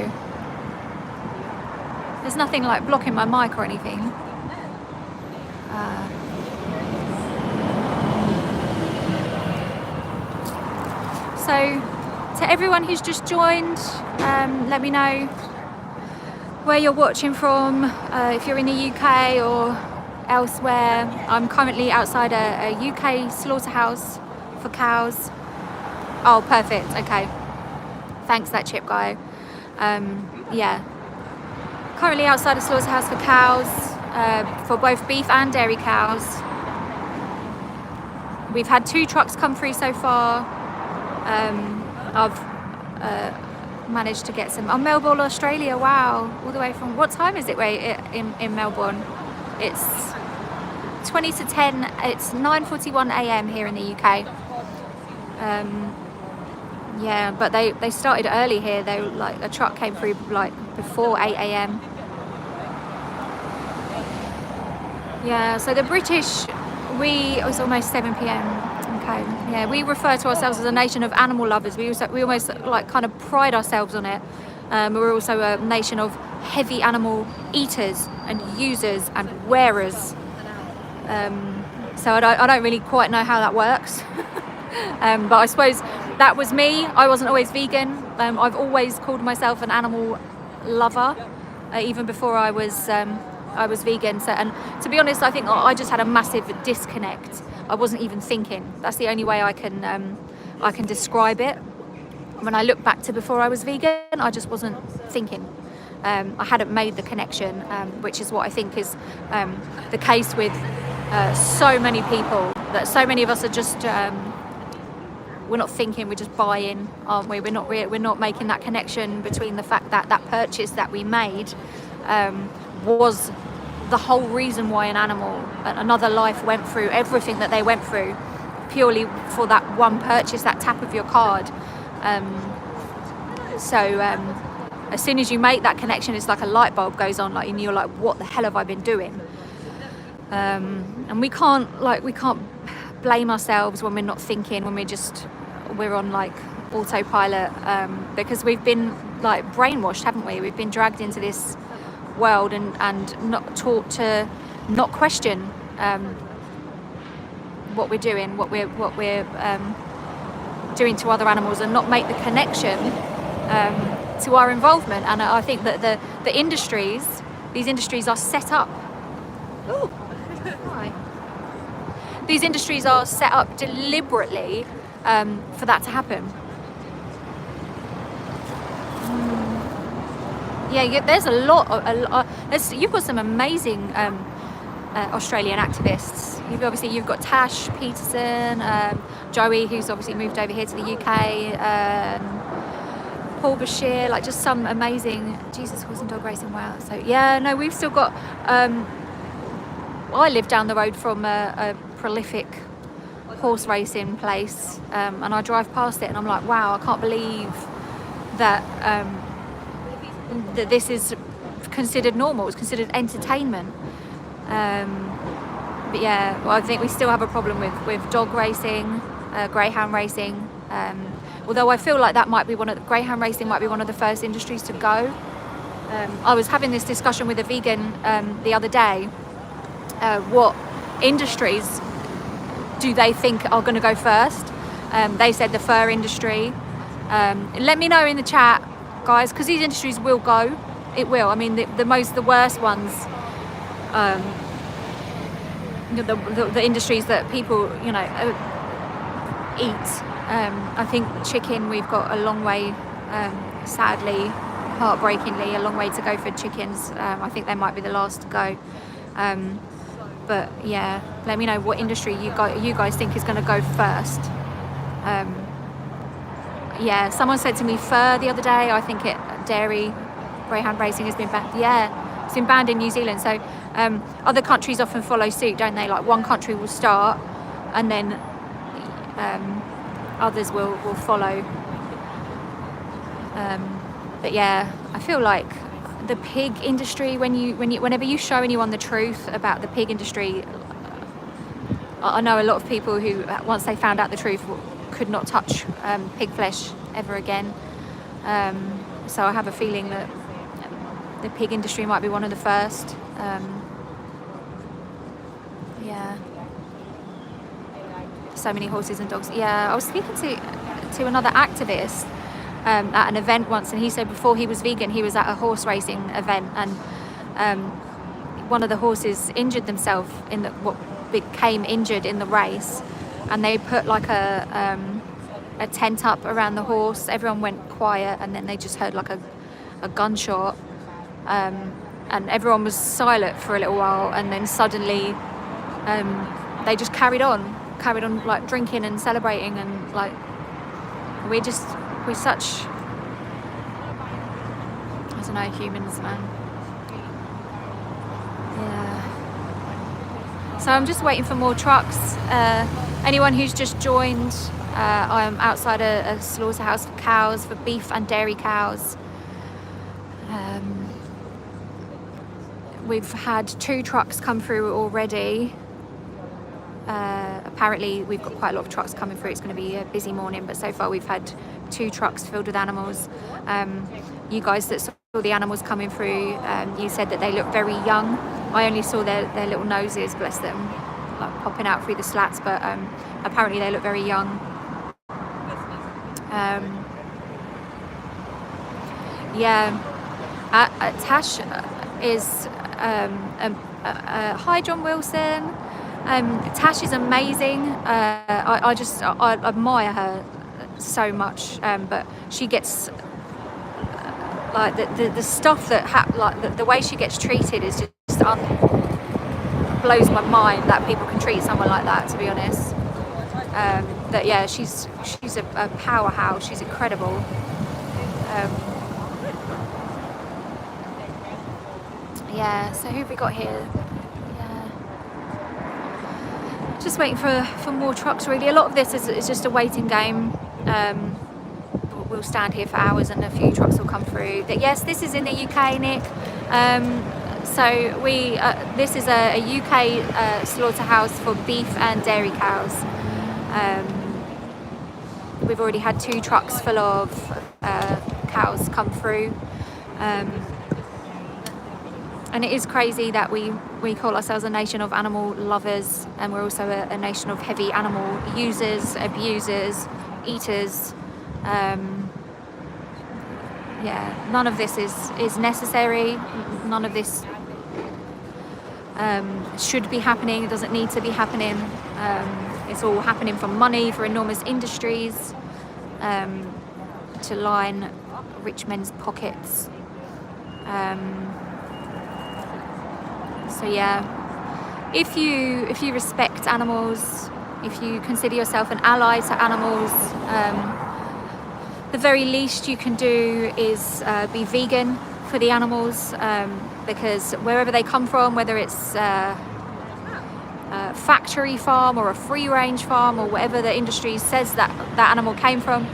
There's nothing like blocking my mic or anything. So, to everyone who's just joined, let me know where you're watching from, if you're in the UK or elsewhere. I'm currently outside a UK slaughterhouse for cows. Oh, perfect. Okay. Thanks, that chip guy. Yeah. Currently outside a slaughterhouse for cows, for both beef and dairy cows. We've had 2 trucks come through so far. I've managed to get some... Oh, Melbourne, Australia. Wow. All the way from... What time is it in Melbourne? It's 20 to 10. It's 9:41 a.m. here in the UK. Yeah, but they started early here. They like a truck came through like before 8 a.m. Yeah, so the British, it was almost 7 p.m. Okay, yeah, we refer to ourselves as a nation of animal lovers. We almost like kind of pride ourselves on it. We're also a nation of heavy animal eaters and users and wearers. So I don't really quite know how that works. But I suppose that was me. I wasn't always vegan. I've always called myself an animal lover, even before I was vegan. So, and to be honest, I think I just had a massive disconnect. I wasn't even thinking. That's the only way I can describe it. When I look back to before I was vegan, I just wasn't thinking. I hadn't made the connection, which is what I think is the case with so many people, that so many of us are just we're not thinking, we're just buying, aren't we? We're not making that connection between the fact that that purchase that we made was the whole reason why an animal, another life, went through everything that they went through purely for that one purchase, that tap of your card. As soon as you make that connection, it's like a light bulb goes on, like, and you're like, what the hell have I been doing? And we can't blame ourselves when we're not thinking, when we're on like autopilot, because we've been like brainwashed, haven't we? We've been dragged into this world and not taught to not question what we're doing, what we're doing to other animals, and not make the connection to our involvement. And I think that these industries are set up. Ooh. Hi. These industries are set up deliberately for that to happen. Yeah, there's a lot. You've got some amazing Australian activists. You've got Tash Peterson, Joey, who's obviously moved over here to the UK, Paul Bashir, like just some amazing horse and dog racing. Wow. So yeah, no, we've still got. I live down the road from a prolific horse racing place, and I drive past it and I'm like, wow, I can't believe that that this is considered normal, it's considered entertainment. But yeah, well, I think we still have a problem with dog racing, greyhound racing, although I feel like greyhound racing might be one of the first industries to go. I was having this discussion with a vegan the other day. What industries do they think are going to go first? They said the fur industry. Let me know in the chat, guys, because these industries will go. It will. I mean, the worst ones, the industries that people, eat. I think chicken, we've got a long way, sadly, heartbreakingly, a long way to go for chickens. I think they might be the last to go. But yeah, let me know what industry you guys think is going to go first. Yeah, someone said to me fur the other day. I think dairy greyhound racing has been banned. Yeah, it's been banned in New Zealand. So other countries often follow suit, don't they? Like one country will start, and then others will follow. But yeah, I feel like the pig industry, whenever you show anyone the truth about the pig industry, I know a lot of people who, once they found out the truth, could not touch pig flesh ever again. So I have a feeling that the pig industry might be one of the first. Yeah. So many horses and dogs. Yeah, I was speaking to another activist at an event once, and he said before he was vegan, he was at a horse racing event, and one of the horses injured themselves in what became injured in the race, and they put like a tent up around the horse. Everyone went quiet, and then they just heard like a gunshot, and everyone was silent for a little while, and then suddenly they just carried on like drinking and celebrating, and like we're such, I don't know, humans, man. Yeah. So I'm just waiting for more trucks. Anyone who's just joined, I'm outside a slaughterhouse for cows, for beef and dairy cows. We've had 2 trucks come through already. Apparently we've got quite a lot of trucks coming through. It's going to be a busy morning, but so far we've had 2 trucks filled with animals. You guys that saw the animals coming through, you said that they look very young. I only saw their little noses, bless them, like popping out through the slats, but apparently they look very young. Yeah, Tash is hi John Wilson. Tash is amazing. I admire her so much, but she gets like the stuff that the way she gets treated is just blows my mind that people can treat someone like that, to be honest. That yeah, she's a powerhouse. She's incredible. Yeah, so who have we got here? Yeah, just waiting for more trucks really. A lot of this is just a waiting game. We'll stand here for hours and a few trucks will come through. Yes, this is in the UK, Nick. So this is a UK slaughterhouse for beef and dairy cows. We've already had 2 trucks full of cows come through. And it is crazy that we call ourselves a nation of animal lovers, and we're also a nation of heavy animal users, abusers, eaters. Yeah, none of this is necessary. None of this should be happening. It doesn't need to be happening. It's all happening for money, for enormous industries, to line rich men's pockets. So yeah, if you respect animals, if you consider yourself an ally to animals, the very least you can do is be vegan for the animals, because wherever they come from, whether it's a factory farm or a free range farm or whatever the industry says that animal came from,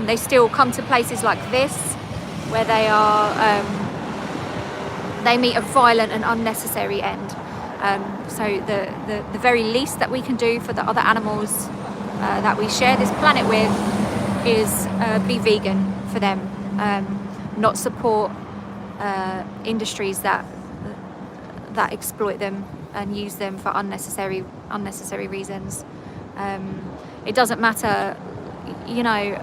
they still come to places like this where they meet a violent and unnecessary end. So the very least that we can do for the other animals that we share this planet with is be vegan for them, not support industries that exploit them and use them for unnecessary reasons. It doesn't matter, you know,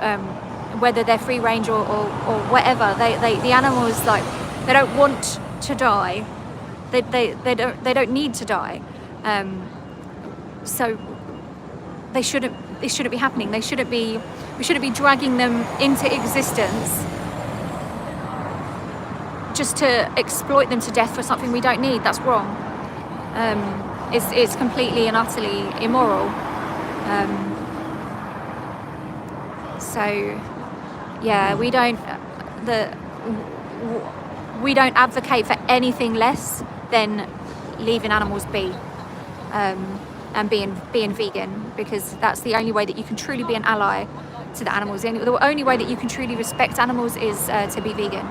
whether they're free range or whatever. The animals, like, they don't want to die. They don't need to die. So they shouldn't. It shouldn't be happening. We shouldn't be dragging them into existence just to exploit them to death for something we don't need. That's wrong. It's completely and utterly immoral. So yeah, we don't advocate for anything less than leaving animals be, and being vegan, because that's the only way that you can truly be an ally to the animals. The only way that you can truly respect animals is to be vegan.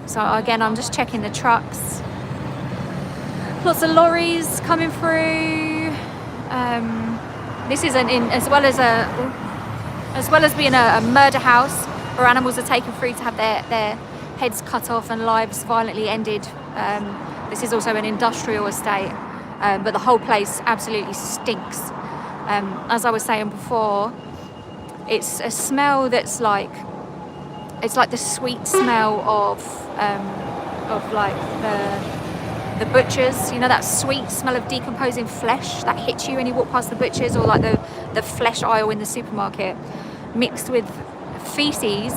So again, I'm just checking the trucks. Lots of lorries coming through. This is as well as being a murder house where animals are taken through to have their heads cut off and lives violently ended. This is also an industrial estate, but the whole place absolutely stinks. As I was saying before, it's a smell that's like, it's like the sweet smell of like the butchers, you know, that sweet smell of decomposing flesh that hits you when you walk past the butchers, or like the flesh aisle in the supermarket, mixed with feces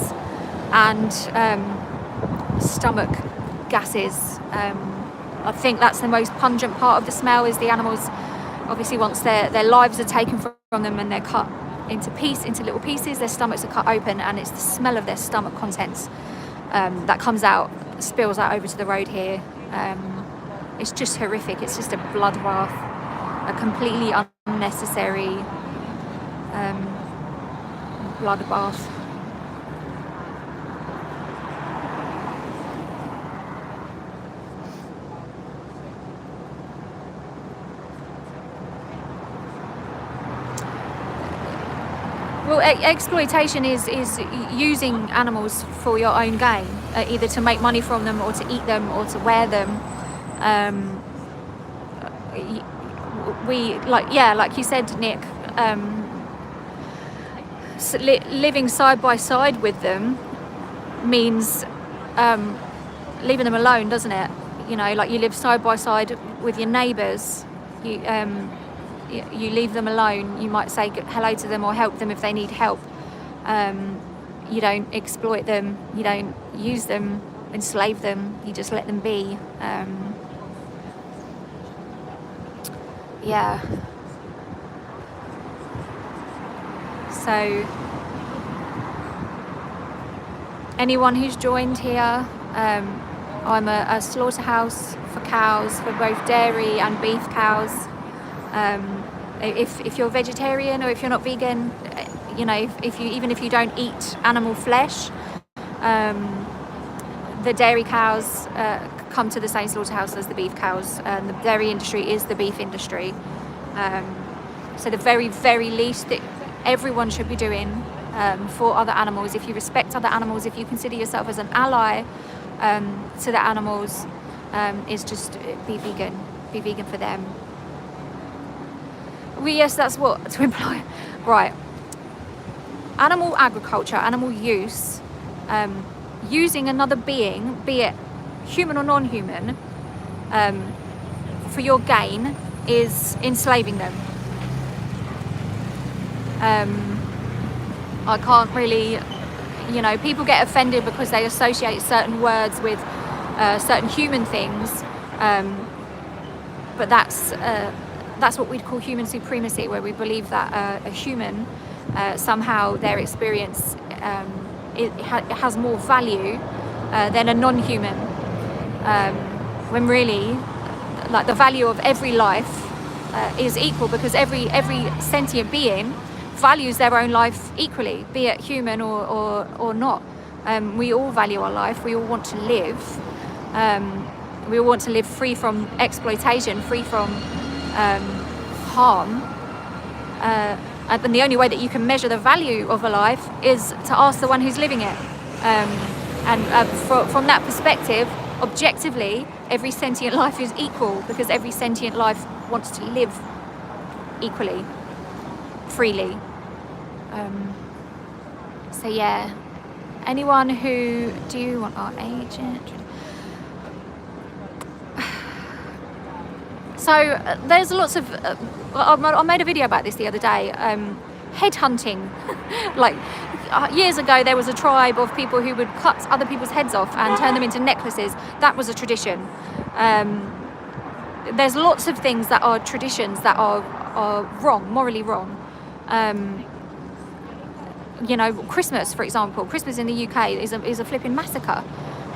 and stomach gases. I think that's the most pungent part of the smell, is the animals, obviously once their lives are taken from them and they're cut into little pieces, their stomachs are cut open, and it's the smell of their stomach contents that comes out, spills out over to the road here. It's just horrific. It's just a bloodbath, a completely unnecessary bloodbath. Well, exploitation is using animals for your own gain, either to make money from them, or to eat them, or to wear them. Like you said, Nick, living side by side with them means leaving them alone, doesn't it? You know, like you live side by side with your neighbours. You leave them alone. You might say hello to them or help them if they need help. You don't exploit them. You don't use them, enslave them. You just let them be. yeah. So anyone who's joined here, I'm a slaughterhouse for cows, for both dairy and beef cows. If you're vegetarian or if you're not vegan, you know, even if you don't eat animal flesh, the dairy cows come to the same slaughterhouse as the beef cows, and the dairy industry is the beef industry. So the very, very least that everyone should be doing for other animals, if you respect other animals, if you consider yourself as an ally to the animals, is just be vegan for them. Yes, that's what to imply. Right. Animal agriculture, animal use, using another being, be it human or non-human, for your gain is enslaving them. I can't really, you know, people get offended because they associate certain words with certain human things, but that's what we'd call human supremacy, where we believe that a human, somehow their experience it has more value than a non-human, when really, like, the value of every life is equal, because every sentient being values their own life equally, be it human or not. We all value our life. We all want to live. We all want to live free from exploitation, free from harm. And the only way that you can measure the value of a life is to ask the one who's living it. From that perspective, objectively, every sentient life is equal, because every sentient life wants to live equally, freely. So yeah, anyone who, do you want our agent? So there's lots of, I made a video about this the other day, headhunting. Like years ago there was a tribe of people who would cut other people's heads off and turn them into necklaces. That was a tradition. There's lots of things that are traditions that are wrong, morally wrong. You know, Christmas, for example. Christmas in the UK is a flipping massacre.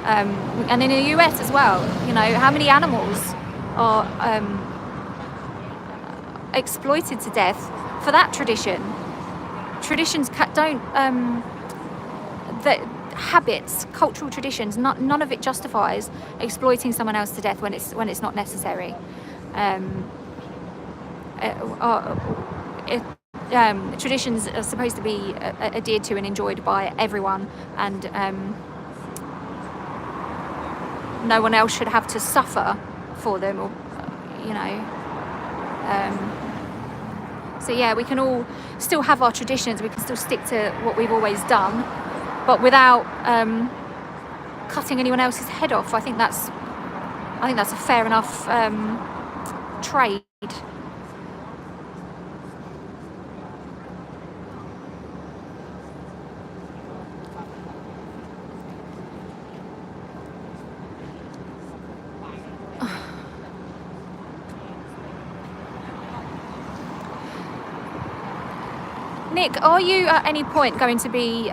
And in the US as well. You know, how many animals are exploited to death for that tradition? Traditions don't, the habits, cultural traditions, none of it justifies exploiting someone else to death when it's not necessary. Traditions are supposed to be adhered to and enjoyed by everyone, and no one else should have to suffer for them, or you know. So yeah, we can all still have our traditions. We can still stick to what we've always done, but without cutting anyone else's head off. I think that's a fair enough trade. Nick, are you at any point going to be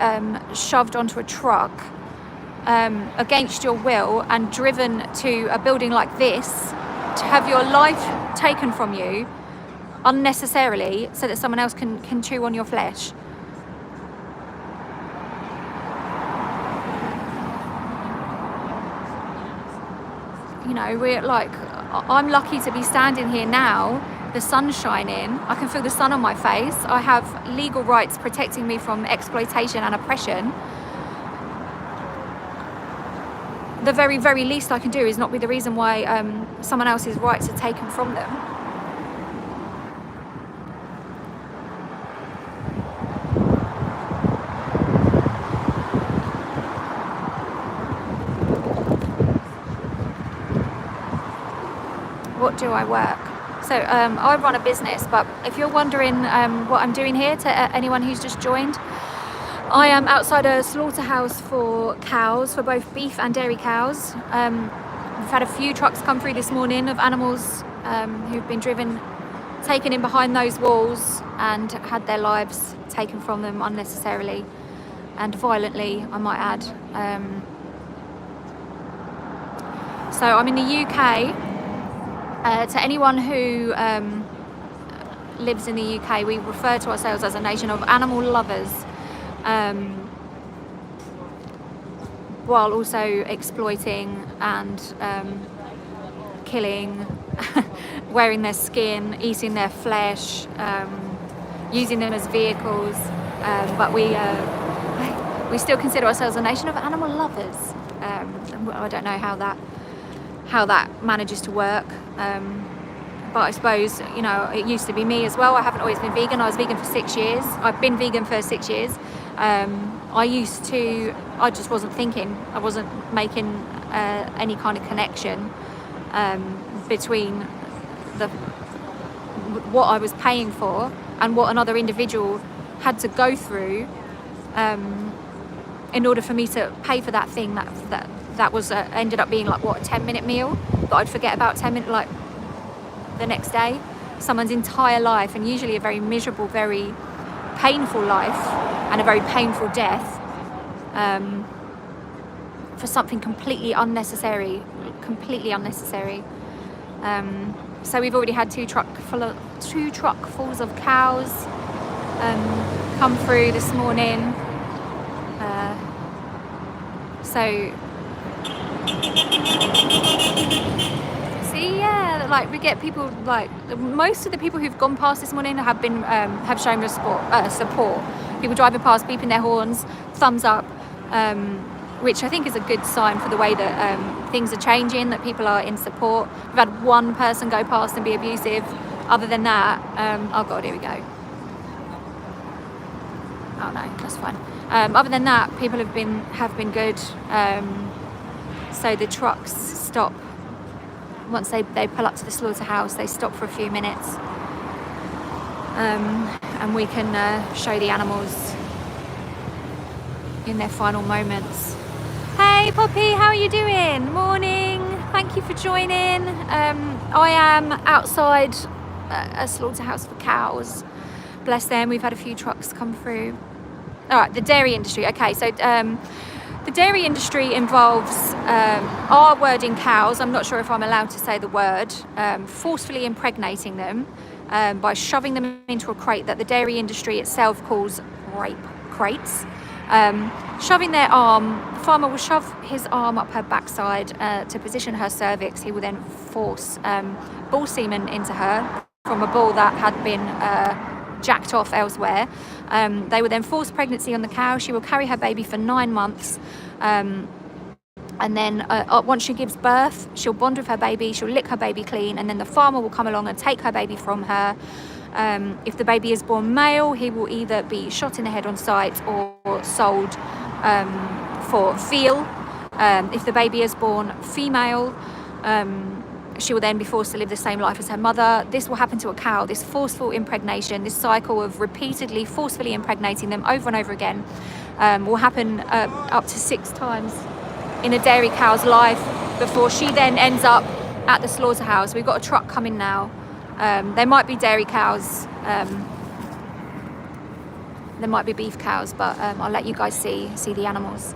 shoved onto a truck against your will and driven to a building like this to have your life taken from you unnecessarily so that someone else can chew on your flesh? You know, I'm lucky to be standing here now. The sun's shining, I can feel the sun on my face, I have legal rights protecting me from exploitation and oppression. The very, very least I can do is not be the reason why someone else's rights are taken from them. What do I work? So I run a business, but if you're wondering what I'm doing here, to anyone who's just joined, I am outside a slaughterhouse for cows, for both beef and dairy cows. We've had a few trucks come through this morning of animals who've been driven taken in behind those walls and had their lives taken from them unnecessarily and violently, I might add. So I'm in the UK. To anyone who lives in the UK, we refer to ourselves as a nation of animal lovers, while also exploiting and killing, wearing their skin, eating their flesh, using them as vehicles. But we still consider ourselves a nation of animal lovers. I don't know how that manages to work. But I suppose, you know, it used to be me as well. I haven't always been vegan. I was vegan for 6 years. I've been vegan for 6 years. I just wasn't thinking. I wasn't making any kind of connection between what I was paying for and what another individual had to go through in order for me to pay for that thing that was ended up being like, what, a 10-minute meal that I'd forget about 10 minutes, like the next day. Someone's entire life, and usually a very miserable, very painful life and a very painful death, for something completely unnecessary. So we've already had two truckfuls of cows come through this morning. See, yeah, like we get people, like most of the people who've gone past this morning have been have shown us support. People driving past, beeping their horns, thumbs up, which I think is a good sign for the way that things are changing, that people are in support. We've had one person go past and be abusive. Other than that, oh God, here we go. Oh no, that's fine. Other than that, people have been good. So the trucks stop once they pull up to the slaughterhouse. They stop for a few minutes, and we can show the animals in their final moments. Hey Poppy, how are you doing? Morning. Thank you for joining. I am outside a slaughterhouse for cows. Bless them. We've had a few trucks come through. All right, the dairy industry. Okay, so the dairy industry involves our word in cows. I'm not sure if I'm allowed to say the word. Forcefully impregnating them by shoving them into a crate that the dairy industry itself calls rape crates. Shoving their arm, the farmer will shove his arm up her backside to position her cervix. He will then force bull semen into her from a bull that had been jacked off elsewhere. They will then force pregnancy on the cow. She will carry her baby for 9 months. And then once she gives birth, she'll bond with her baby, she'll lick her baby clean, and then the farmer will come along and take her baby from her. If the baby is born male, he will either be shot in the head on sight or sold for veal. If the baby is born female, she will then be forced to live the same life as her mother. This will happen to a cow. This forceful impregnation, this cycle of repeatedly forcefully impregnating them over and over again, will happen up to 6 times in a dairy cow's life before she then ends up at the slaughterhouse. We've got a truck coming now. There might be dairy cows, there might be beef cows, but I'll let you guys see the animals.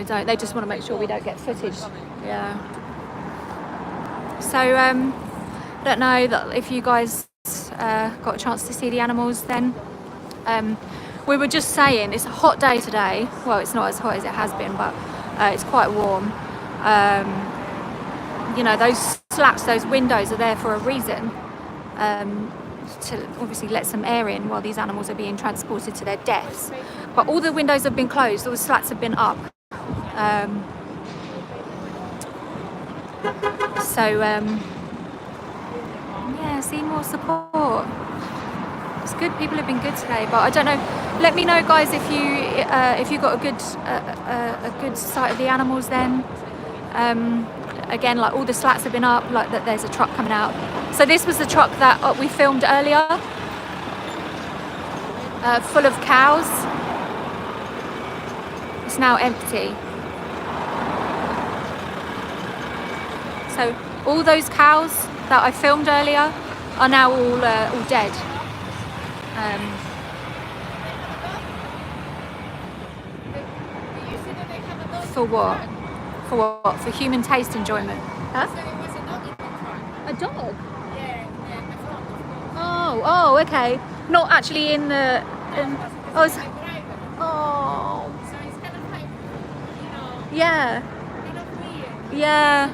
don't. They just want to make sure we don't get footage. Yeah. So I don't know that if you guys got a chance to see the animals then. We were just saying it's a hot day today. Well, it's not as hot as it has been, but it's quite warm. You know, those slats, those windows are there for a reason, to obviously let some air in while these animals are being transported to their deaths. But all the windows have been closed, all the slats have been up. Yeah, see more support. It's good. People have been good today, but I don't know. Let me know, guys, if you got a good sight of the animals. Then again, like all the slats have been up. Like that, there's a truck coming out. So this was the truck that we filmed earlier, full of cows. It's now empty. So all those cows that I filmed earlier are now all dead. For what? For what? For human taste enjoyment. Huh? A dog? Oh, okay. Not actually in the. Oh, it's, oh. Yeah. Yeah.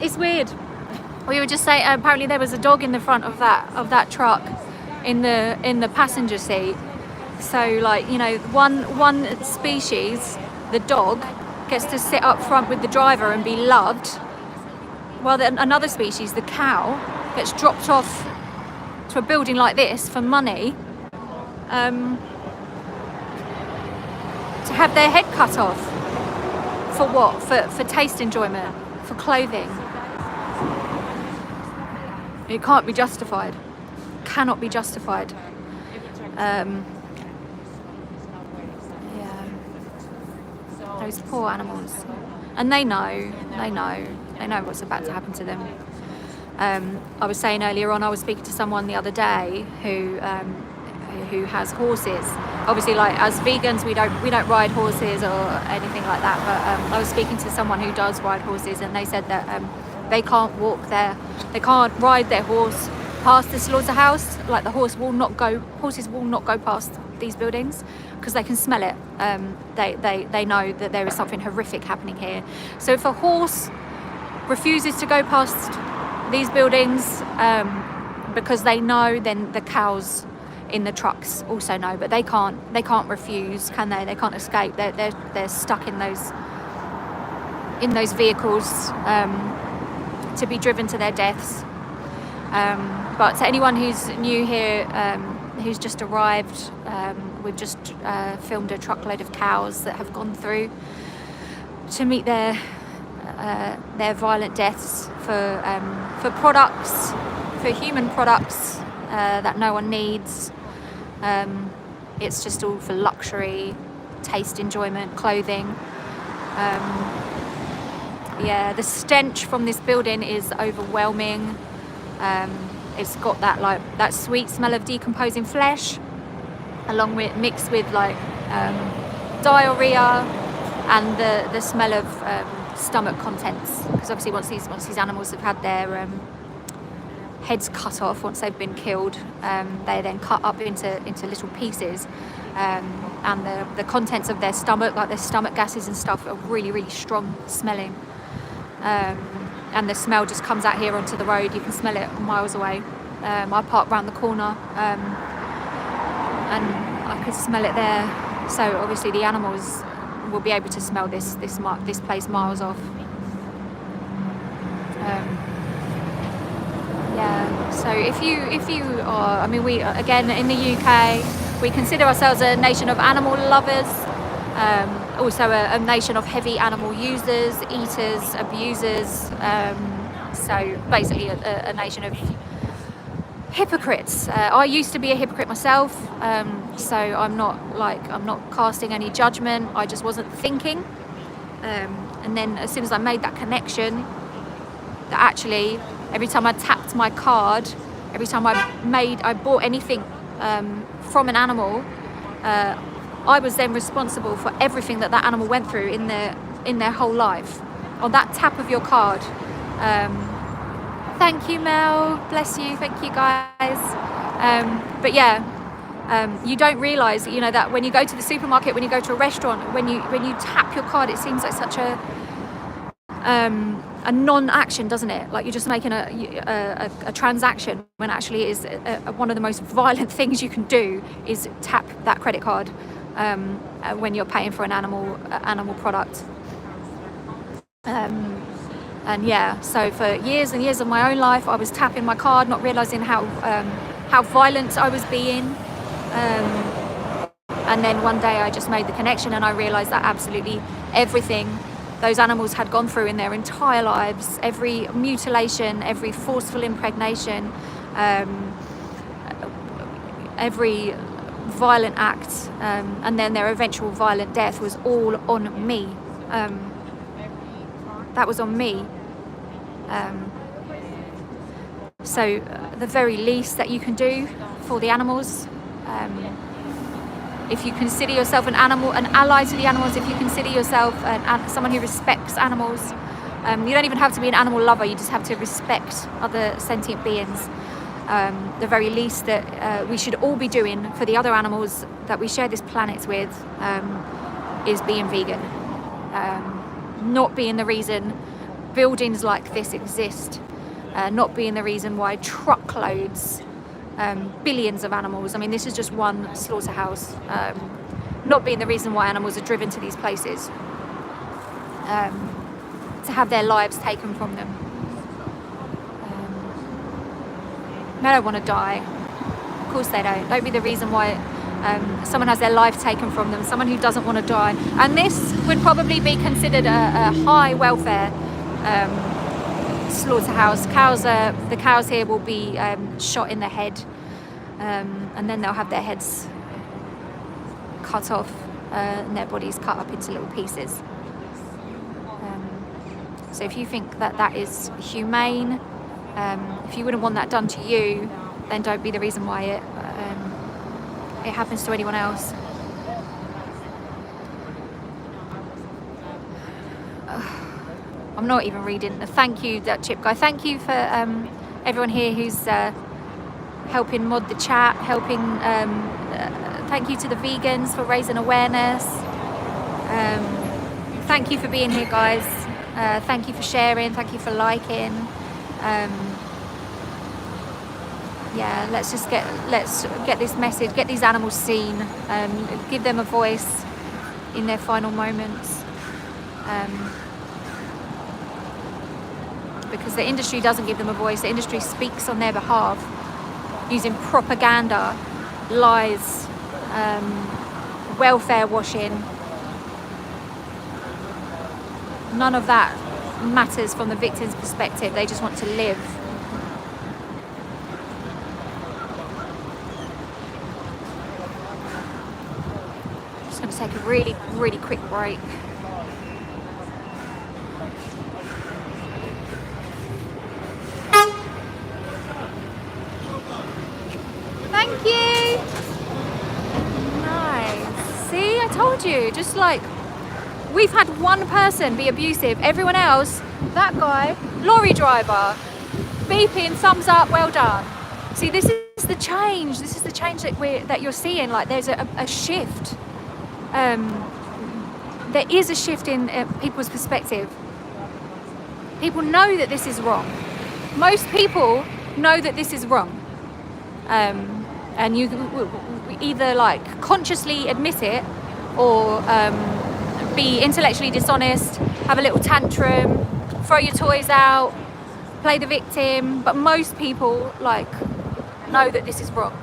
It's weird. We were just saying. Apparently, there was a dog in the front of that truck, in the passenger seat. So, like, you know, one species, the dog, gets to sit up front with the driver and be loved, while another species, the cow, gets dropped off to a building like this for money, to have their head cut off. For what? For taste enjoyment, for clothing. It can't be justified. Cannot be justified. Those poor animals, and they know what's about to happen to them. I was saying earlier on, I was speaking to someone the other day who has horses. Obviously, like as vegans, we don't ride horses or anything like that. But I was speaking to someone who does ride horses, and they said that they can't walk there. They can't ride their horse past the slaughterhouse. Like horses will not go past these buildings because they can smell it. They know that there is something horrific happening here. So if a horse refuses to go past these buildings because they know, then the cows in the trucks also know. But they can't refuse, can they? They can't escape. They're stuck in those vehicles to be driven to their deaths. But to anyone who's new here, who's just arrived, we've just filmed a truckload of cows that have gone through to meet their violent deaths for products, for human products that no one needs. It's just all for luxury, taste, enjoyment, clothing. The stench from this building is overwhelming. It's got that sweet smell of decomposing flesh, mixed with diarrhea and the smell of stomach contents. Because obviously once these animals have had their heads cut off, once they've been killed, they're then cut up into little pieces, and the contents of their stomach, like their stomach gases and stuff, are really, really strong smelling. And the smell just comes out here onto the road. You can smell it miles away. I parked round the corner, and I could smell it there. So obviously the animals will be able to smell this place miles off. So if you are, I mean, we again in the UK, we consider ourselves a nation of animal lovers. Also a nation of heavy animal users, eaters, abusers. So basically a nation of hypocrites. I used to be a hypocrite myself, so I'm not casting any judgment. I just wasn't thinking. And then as soon as I made that connection, that actually every time I tapped my card, every time I bought anything from an animal, I was then responsible for everything that animal went through in their whole life. On that tap of your card. Thank you, Mel. Bless you. Thank you, guys. But yeah, you don't realise, you know, that when you go to the supermarket, when you go to a restaurant, when you tap your card, it seems like such a non-action, doesn't it? Like you're just making a transaction, when actually it is one of the most violent things you can do is tap that credit card when you're paying for an animal product. And yeah, so for years and years of my own life, I was tapping my card, not realising how violent I was being. And then one day I just made the connection, and I realised that absolutely everything those animals had gone through in their entire lives, every mutilation, every forceful impregnation, every violent act, and then their eventual violent death was all on me. That was on me. So the very least that you can do for the animals, if you consider yourself an ally to the animals, if you consider yourself someone who respects animals, you don't even have to be an animal lover, you just have to respect other sentient beings. The very least that we should all be doing for the other animals that we share this planet with is being vegan. Not being the reason buildings like this exist, not being the reason why truckloads, billions of animals, I mean this is just one slaughterhouse, not being the reason why animals are driven to these places, to have their lives taken from them. They don't want to die, of course they don't be the reason why someone has their life taken from them, someone who doesn't want to die. And this would probably be considered a high welfare slaughterhouse. The cows here will be shot in the head, and then they'll have their heads cut off and their bodies cut up into little pieces. So if you think that is humane, if you wouldn't want that done to you, then don't be the reason why it happens to anyone else. I'm not even reading. Thank you, that chip guy. Thank you for everyone here who's helping mod the chat, helping. Thank you to the vegans for raising awareness. Thank you for being here, guys. Thank you for sharing. Thank you for liking. Yeah, let's get this message, get these animals seen, give them a voice in their final moments. Because the industry doesn't give them a voice. The industry speaks on their behalf using propaganda, lies, welfare washing. None of that matters from the victim's perspective. They just want to live. I'm just going to take a really, really quick break. Thank you. Nice. See, I told you. Just like we've had one person be abusive, everyone else, that guy, lorry driver, beeping, thumbs up, well done. See, this is the change. This is the change that you're seeing. Like there's a shift. There is a shift in people's perspective. People know that this is wrong. Most people know that this is wrong. And you either like consciously admit it or be intellectually dishonest, have a little tantrum, throw your toys out, play the victim. But most people like know that this is wrong.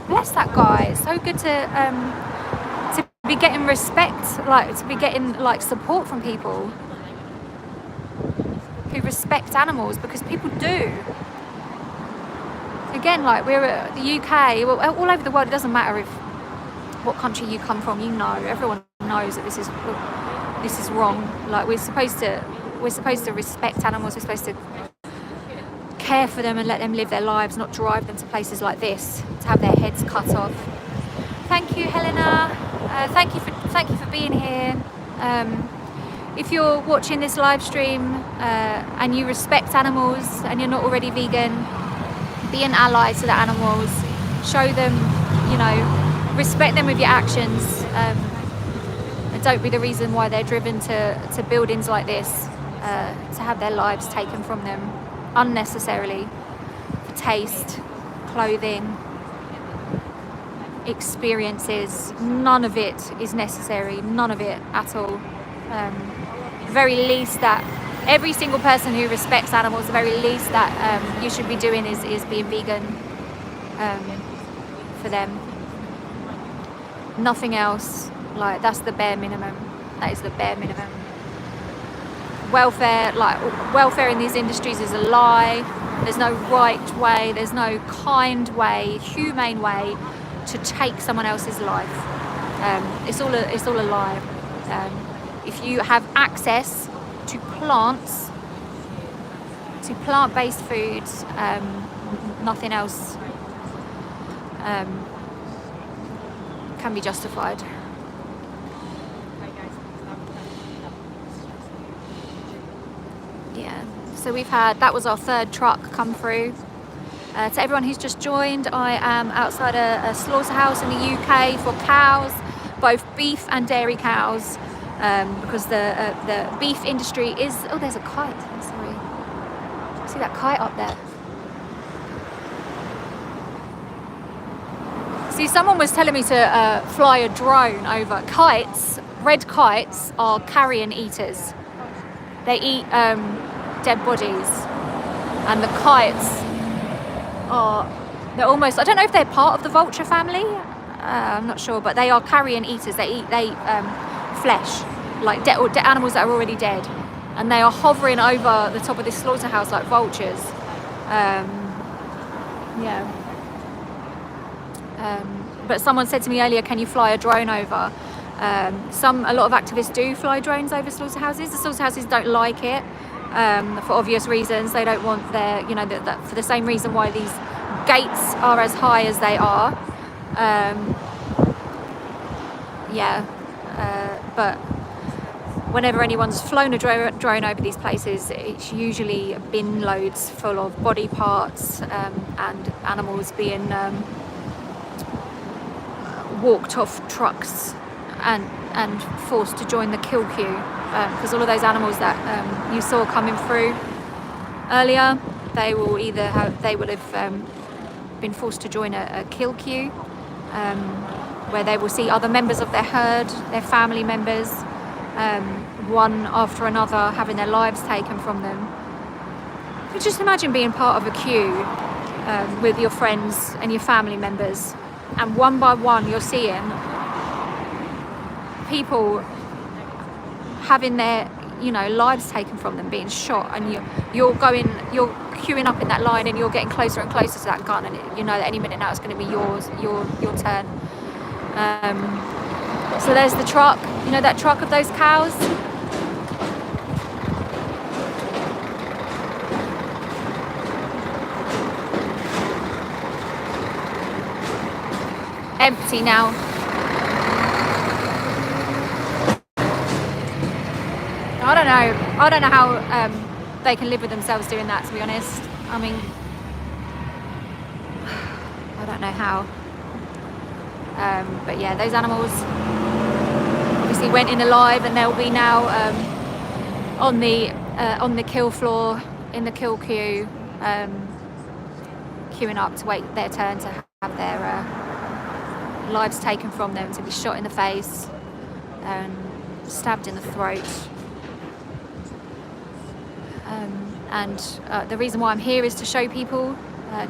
Bless that guy. It's so good to be getting respect, like to be getting like support from people who respect animals, because people do. Again, like we're at the UK, well, all over the world. It doesn't matter what country you come from. You know, everyone knows that this is wrong. Like we're supposed to respect animals. We're supposed to care for them and let them live their lives, not drive them to places like this to have their heads cut off. Thank you, Helena. Thank you for being here. If you're watching this live stream and you respect animals and you're not already vegan, be an ally to the animals. Show them, you know, respect them with your actions. And don't be the reason why they're driven to buildings like this, to have their lives taken from them unnecessarily for taste, clothing, experiences. None of it is necessary, none of it at all. The very least that every single person who respects animals, the very least that you should be doing is being vegan for them. Nothing else. Like, that's the bare minimum. That is the bare minimum. Welfare in these industries is a lie. There's no right way, there's no kind way, humane way to take someone else's life. It's all a lie. If you have access to plants, to plant-based foods, nothing else can be justified. Yeah, so that was our third truck come through. To everyone who's just joined, I am outside a slaughterhouse in the UK for cows, both beef and dairy cows, because the beef industry is... Oh, there's a kite. I'm sorry. See that kite up there? See, someone was telling me to fly a drone over. Kites, red kites, are carrion eaters. They eat dead bodies, and the kites they're almost, I don't know if they're part of the vulture family, I'm not sure, but they are carrion eaters. They eat flesh, like animals that are already dead, and they are hovering over the top of this slaughterhouse like vultures. But someone said to me earlier, can you fly a drone over? A lot of activists do fly drones over slaughterhouses. The slaughterhouses don't like it for obvious reasons. They don't want their, for the same reason why these gates are as high as they are. But whenever anyone's flown a drone over these places, it's usually bin loads full of body parts and animals being walked off trucks and forced to join the kill queue, because all of those animals that you saw coming through earlier, they will have been forced to join a kill queue, where they will see other members of their herd, their family members, one after another, having their lives taken from them. You just imagine being part of a queue with your friends and your family members, and one by one you're seeing people having their lives taken from them, being shot, and you're queuing up in that line, and you're getting closer and closer to that gun, and you know that any minute now it's going to be your turn. So there's the truck, that truck of those cows. Empty now. I don't know how they can live with themselves doing that, to be honest. I mean, I don't know how. But yeah, those animals obviously went in alive, and they'll be now on the kill floor, in the kill queue, queuing up to wait their turn to have their lives taken from them, to be shot in the face, stabbed in the throat. The reason why I'm here is to show people,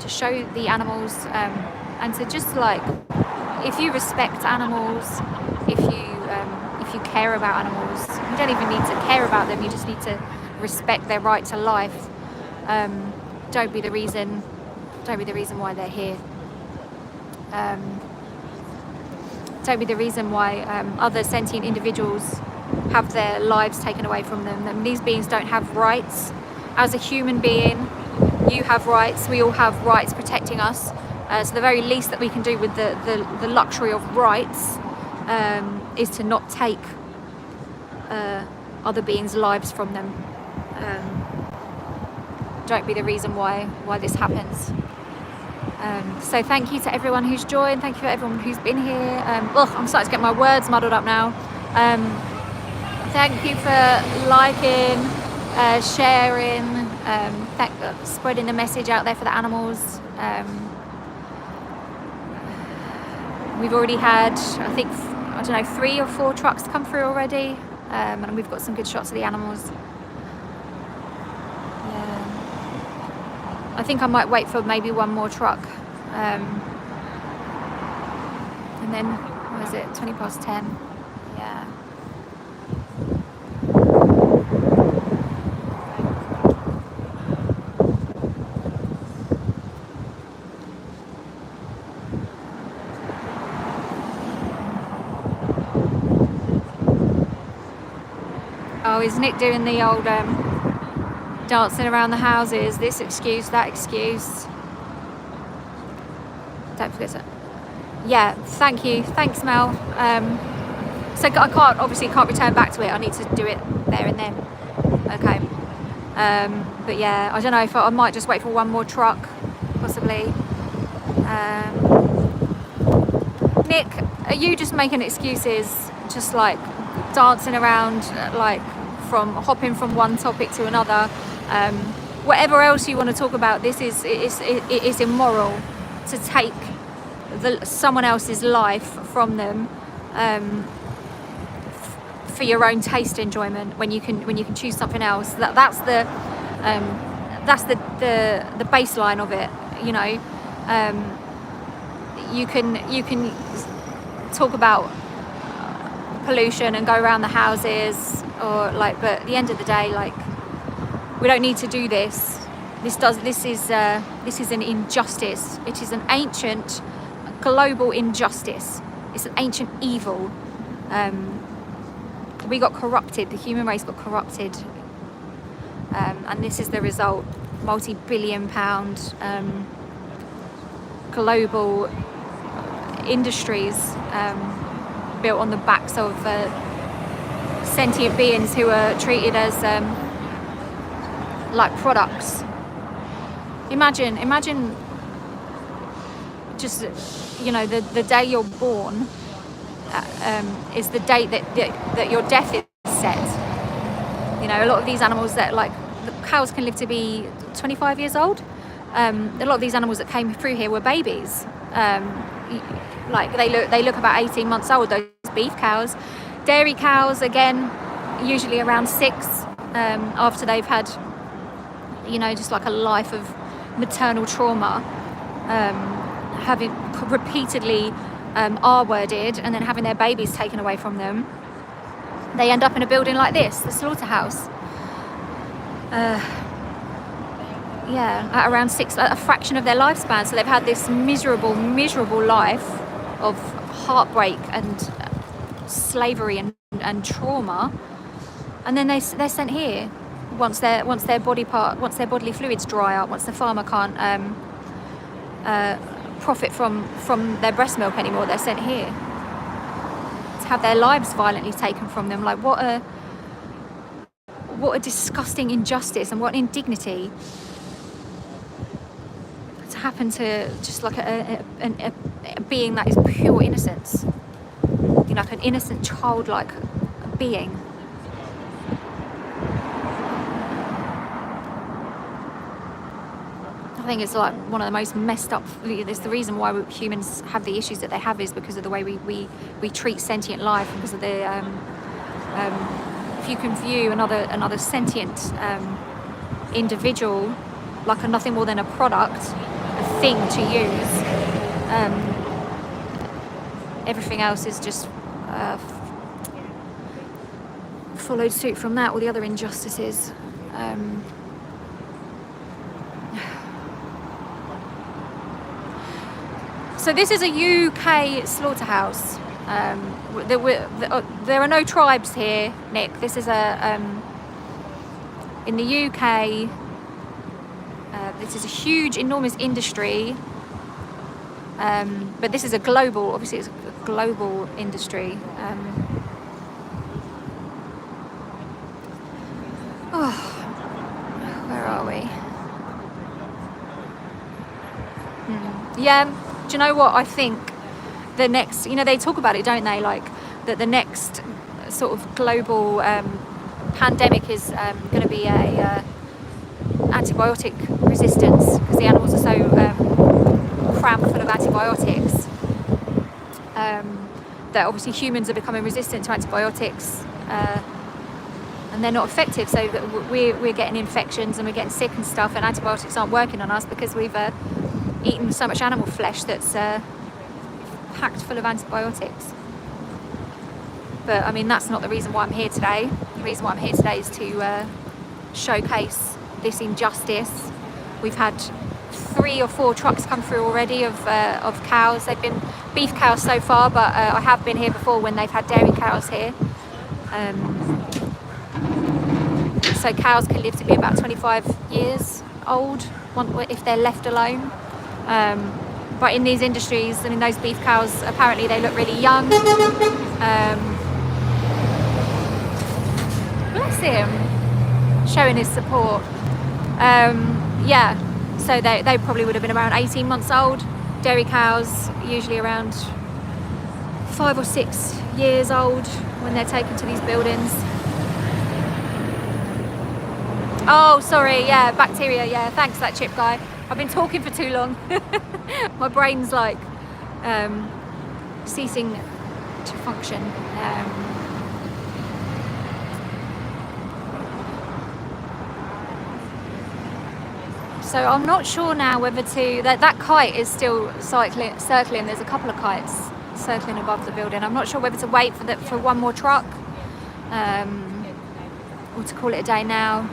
to show the animals, and to just if you respect animals, if you care about animals, you don't even need to care about them. You just need to respect their right to life. Don't be the reason why they're here. Don't be the reason why other sentient individuals have their lives taken away from them. These beings don't have rights. As a human being, you have rights, we all have rights protecting us. So the very least that we can do with the luxury of rights is to not take other beings' lives from them. Don't be the reason why this happens. So thank you to everyone who's joined. Thank you for everyone who's been here. I'm starting to get my words muddled up now. Thank you for liking, sharing, spreading the message out there for the animals. We've already had, I think, 3 or 4 trucks come through already, and we've got some good shots of the animals. I think I might wait for maybe one more truck, and then, what is it, 20 past 10? Yeah. Oh, is Nick doing the old dancing around the houses, this excuse, that excuse? Don't forget to... Yeah, thank you. Thanks, Mel. So I can't return back to it. I need to do it there and then. Okay. But yeah, I don't know if I might just wait for one more truck, possibly. Nick, are you just making excuses, just like dancing around, like hopping from one topic to another? Whatever else you want to talk about, it is immoral to take someone else's life from them for your own taste enjoyment when you can choose something else. That's the baseline of it, you know. You can talk about pollution and go around the houses, or like, but at the end of the day, like, we don't need to do this. This is an injustice. It is an ancient global injustice. It's an ancient evil. We got corrupted. The human race got corrupted, and this is the result. Multi-billion-pound global industries built on the backs of sentient beings who are treated as like products. Imagine just, you know, the day you're born is the date that your death is set. You know, a lot of these animals that, like, the cows can live to be 25 years old. A lot of these animals that came through here were babies. Like, they look about 18 months old, those beef cows. Dairy cows, again, usually around 6, after they've had, you know, just like a life of maternal trauma, having repeatedly R-worded and then having their babies taken away from them. They end up in a building like this, the slaughterhouse. Yeah, at around 6, a fraction of their lifespan. So they've had this miserable life of heartbreak and slavery and trauma, and then they're sent here once their bodily fluids dry up, once the farmer can't profit from their breast milk anymore. They're sent here to have their lives violently taken from them. Like, what a disgusting injustice, and what an indignity to happen to just like a being that is pure innocence, you know, like an innocent childlike being. I think it's like one of the most messed up. It's the reason why humans have the issues that they have, is because of the way we treat sentient life, because of the if you can view another sentient individual like nothing more than a product, a thing to use, everything else is just followed suit from that. All the other injustices. So this is a UK slaughterhouse. There are no tribes here, Nick. This is in the UK. this is a huge, enormous industry. But this is a global, obviously it's a global industry. Where are we? Yeah, do you know what? I think the next, you know, they talk about it, don't they? Like that the next sort of global pandemic is going to be a antibiotic resistance, because the animals are so crammed full of antibiotics that obviously humans are becoming resistant to antibiotics. And they're not effective, so that we're getting infections and we're getting sick and stuff, and antibiotics aren't working on us because we've eaten so much animal flesh that's packed full of antibiotics. But I mean, that's not the reason why I'm here today. The reason why I'm here today is to showcase this injustice. We've had 3 or 4 trucks come through already of cows. They've been beef cows so far, but I have been here before when they've had dairy cows here. So cows can live to be about 25 years old if they're left alone. But in these industries, I mean, those beef cows, apparently they look really young. Bless him, showing his support. Yeah, so they probably would have been around 18 months old. Dairy cows usually around 5 or 6 years old when they're taken to these buildings. Oh, sorry, yeah, bacteria, yeah, thanks that chip guy. I've been talking for too long. My brain's like ceasing to function. So I'm not sure now whether to, that kite is still circling. There's a couple of kites circling above the building. I'm not sure whether to wait for one more truck or to call it a day now.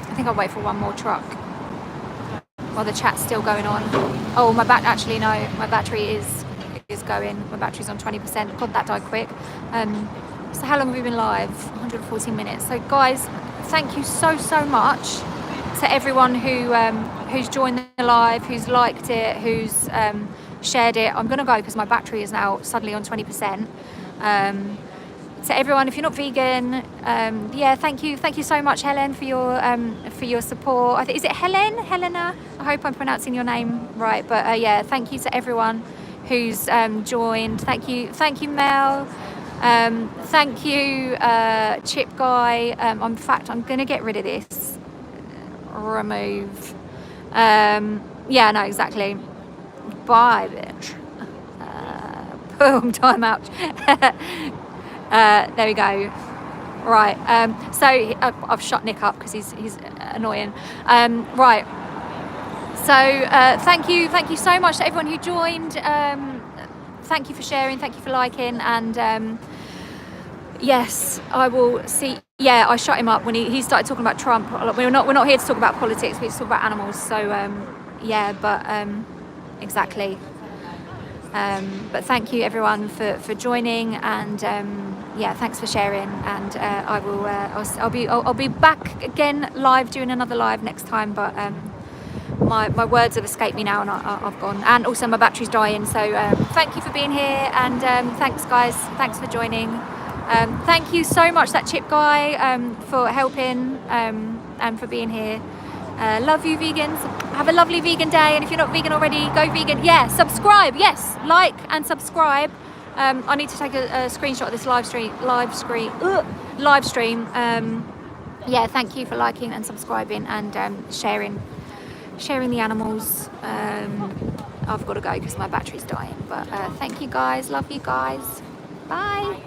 I think I'll wait for one more truck while the chat's still going on. Oh, my battery is going. My battery's on 20%. God, that died quick. So how long have we been live? 114 minutes. So guys, thank you so much to everyone who's joined the live, who's liked it, who's shared it. I'm gonna go because my battery is now suddenly on 20%. To everyone, if you're not vegan, yeah, thank you so much, Helen, for your support. Is it Helena? I hope I'm pronouncing your name right. But yeah, thank you to everyone who's joined. Thank you, Mel. Thank you, Chip Guy. In fact, I'm gonna get rid of this. Remove. Yeah, no, exactly. Bye, bitch. Boom. Time out. There we go. Right. So I've shut Nick up because he's annoying. Right. So thank you so much to everyone who joined. Thank you for sharing. Thank you for liking. And yes, I will see. Yeah, I shut him up when he started talking about Trump. We're not here to talk about politics. We're here to talk about animals. So yeah, but exactly. But thank you everyone for joining, and yeah, thanks for sharing. And I'll be back again live, doing another live next time. But my words have escaped me now, and I've gone. And also my battery's dying. So thank you for being here, and thanks guys. Thanks for joining. Thank you so much, that Chip Guy, for helping and for being here. Love you, vegans. Have a lovely vegan day, and if you're not vegan already, go vegan. Yeah, subscribe. Yes, like and subscribe. I need to take a screenshot of this live stream. Yeah, thank you for liking and subscribing and sharing the animals. I've got to go because my battery's dying. But thank you guys. Love you guys. Bye.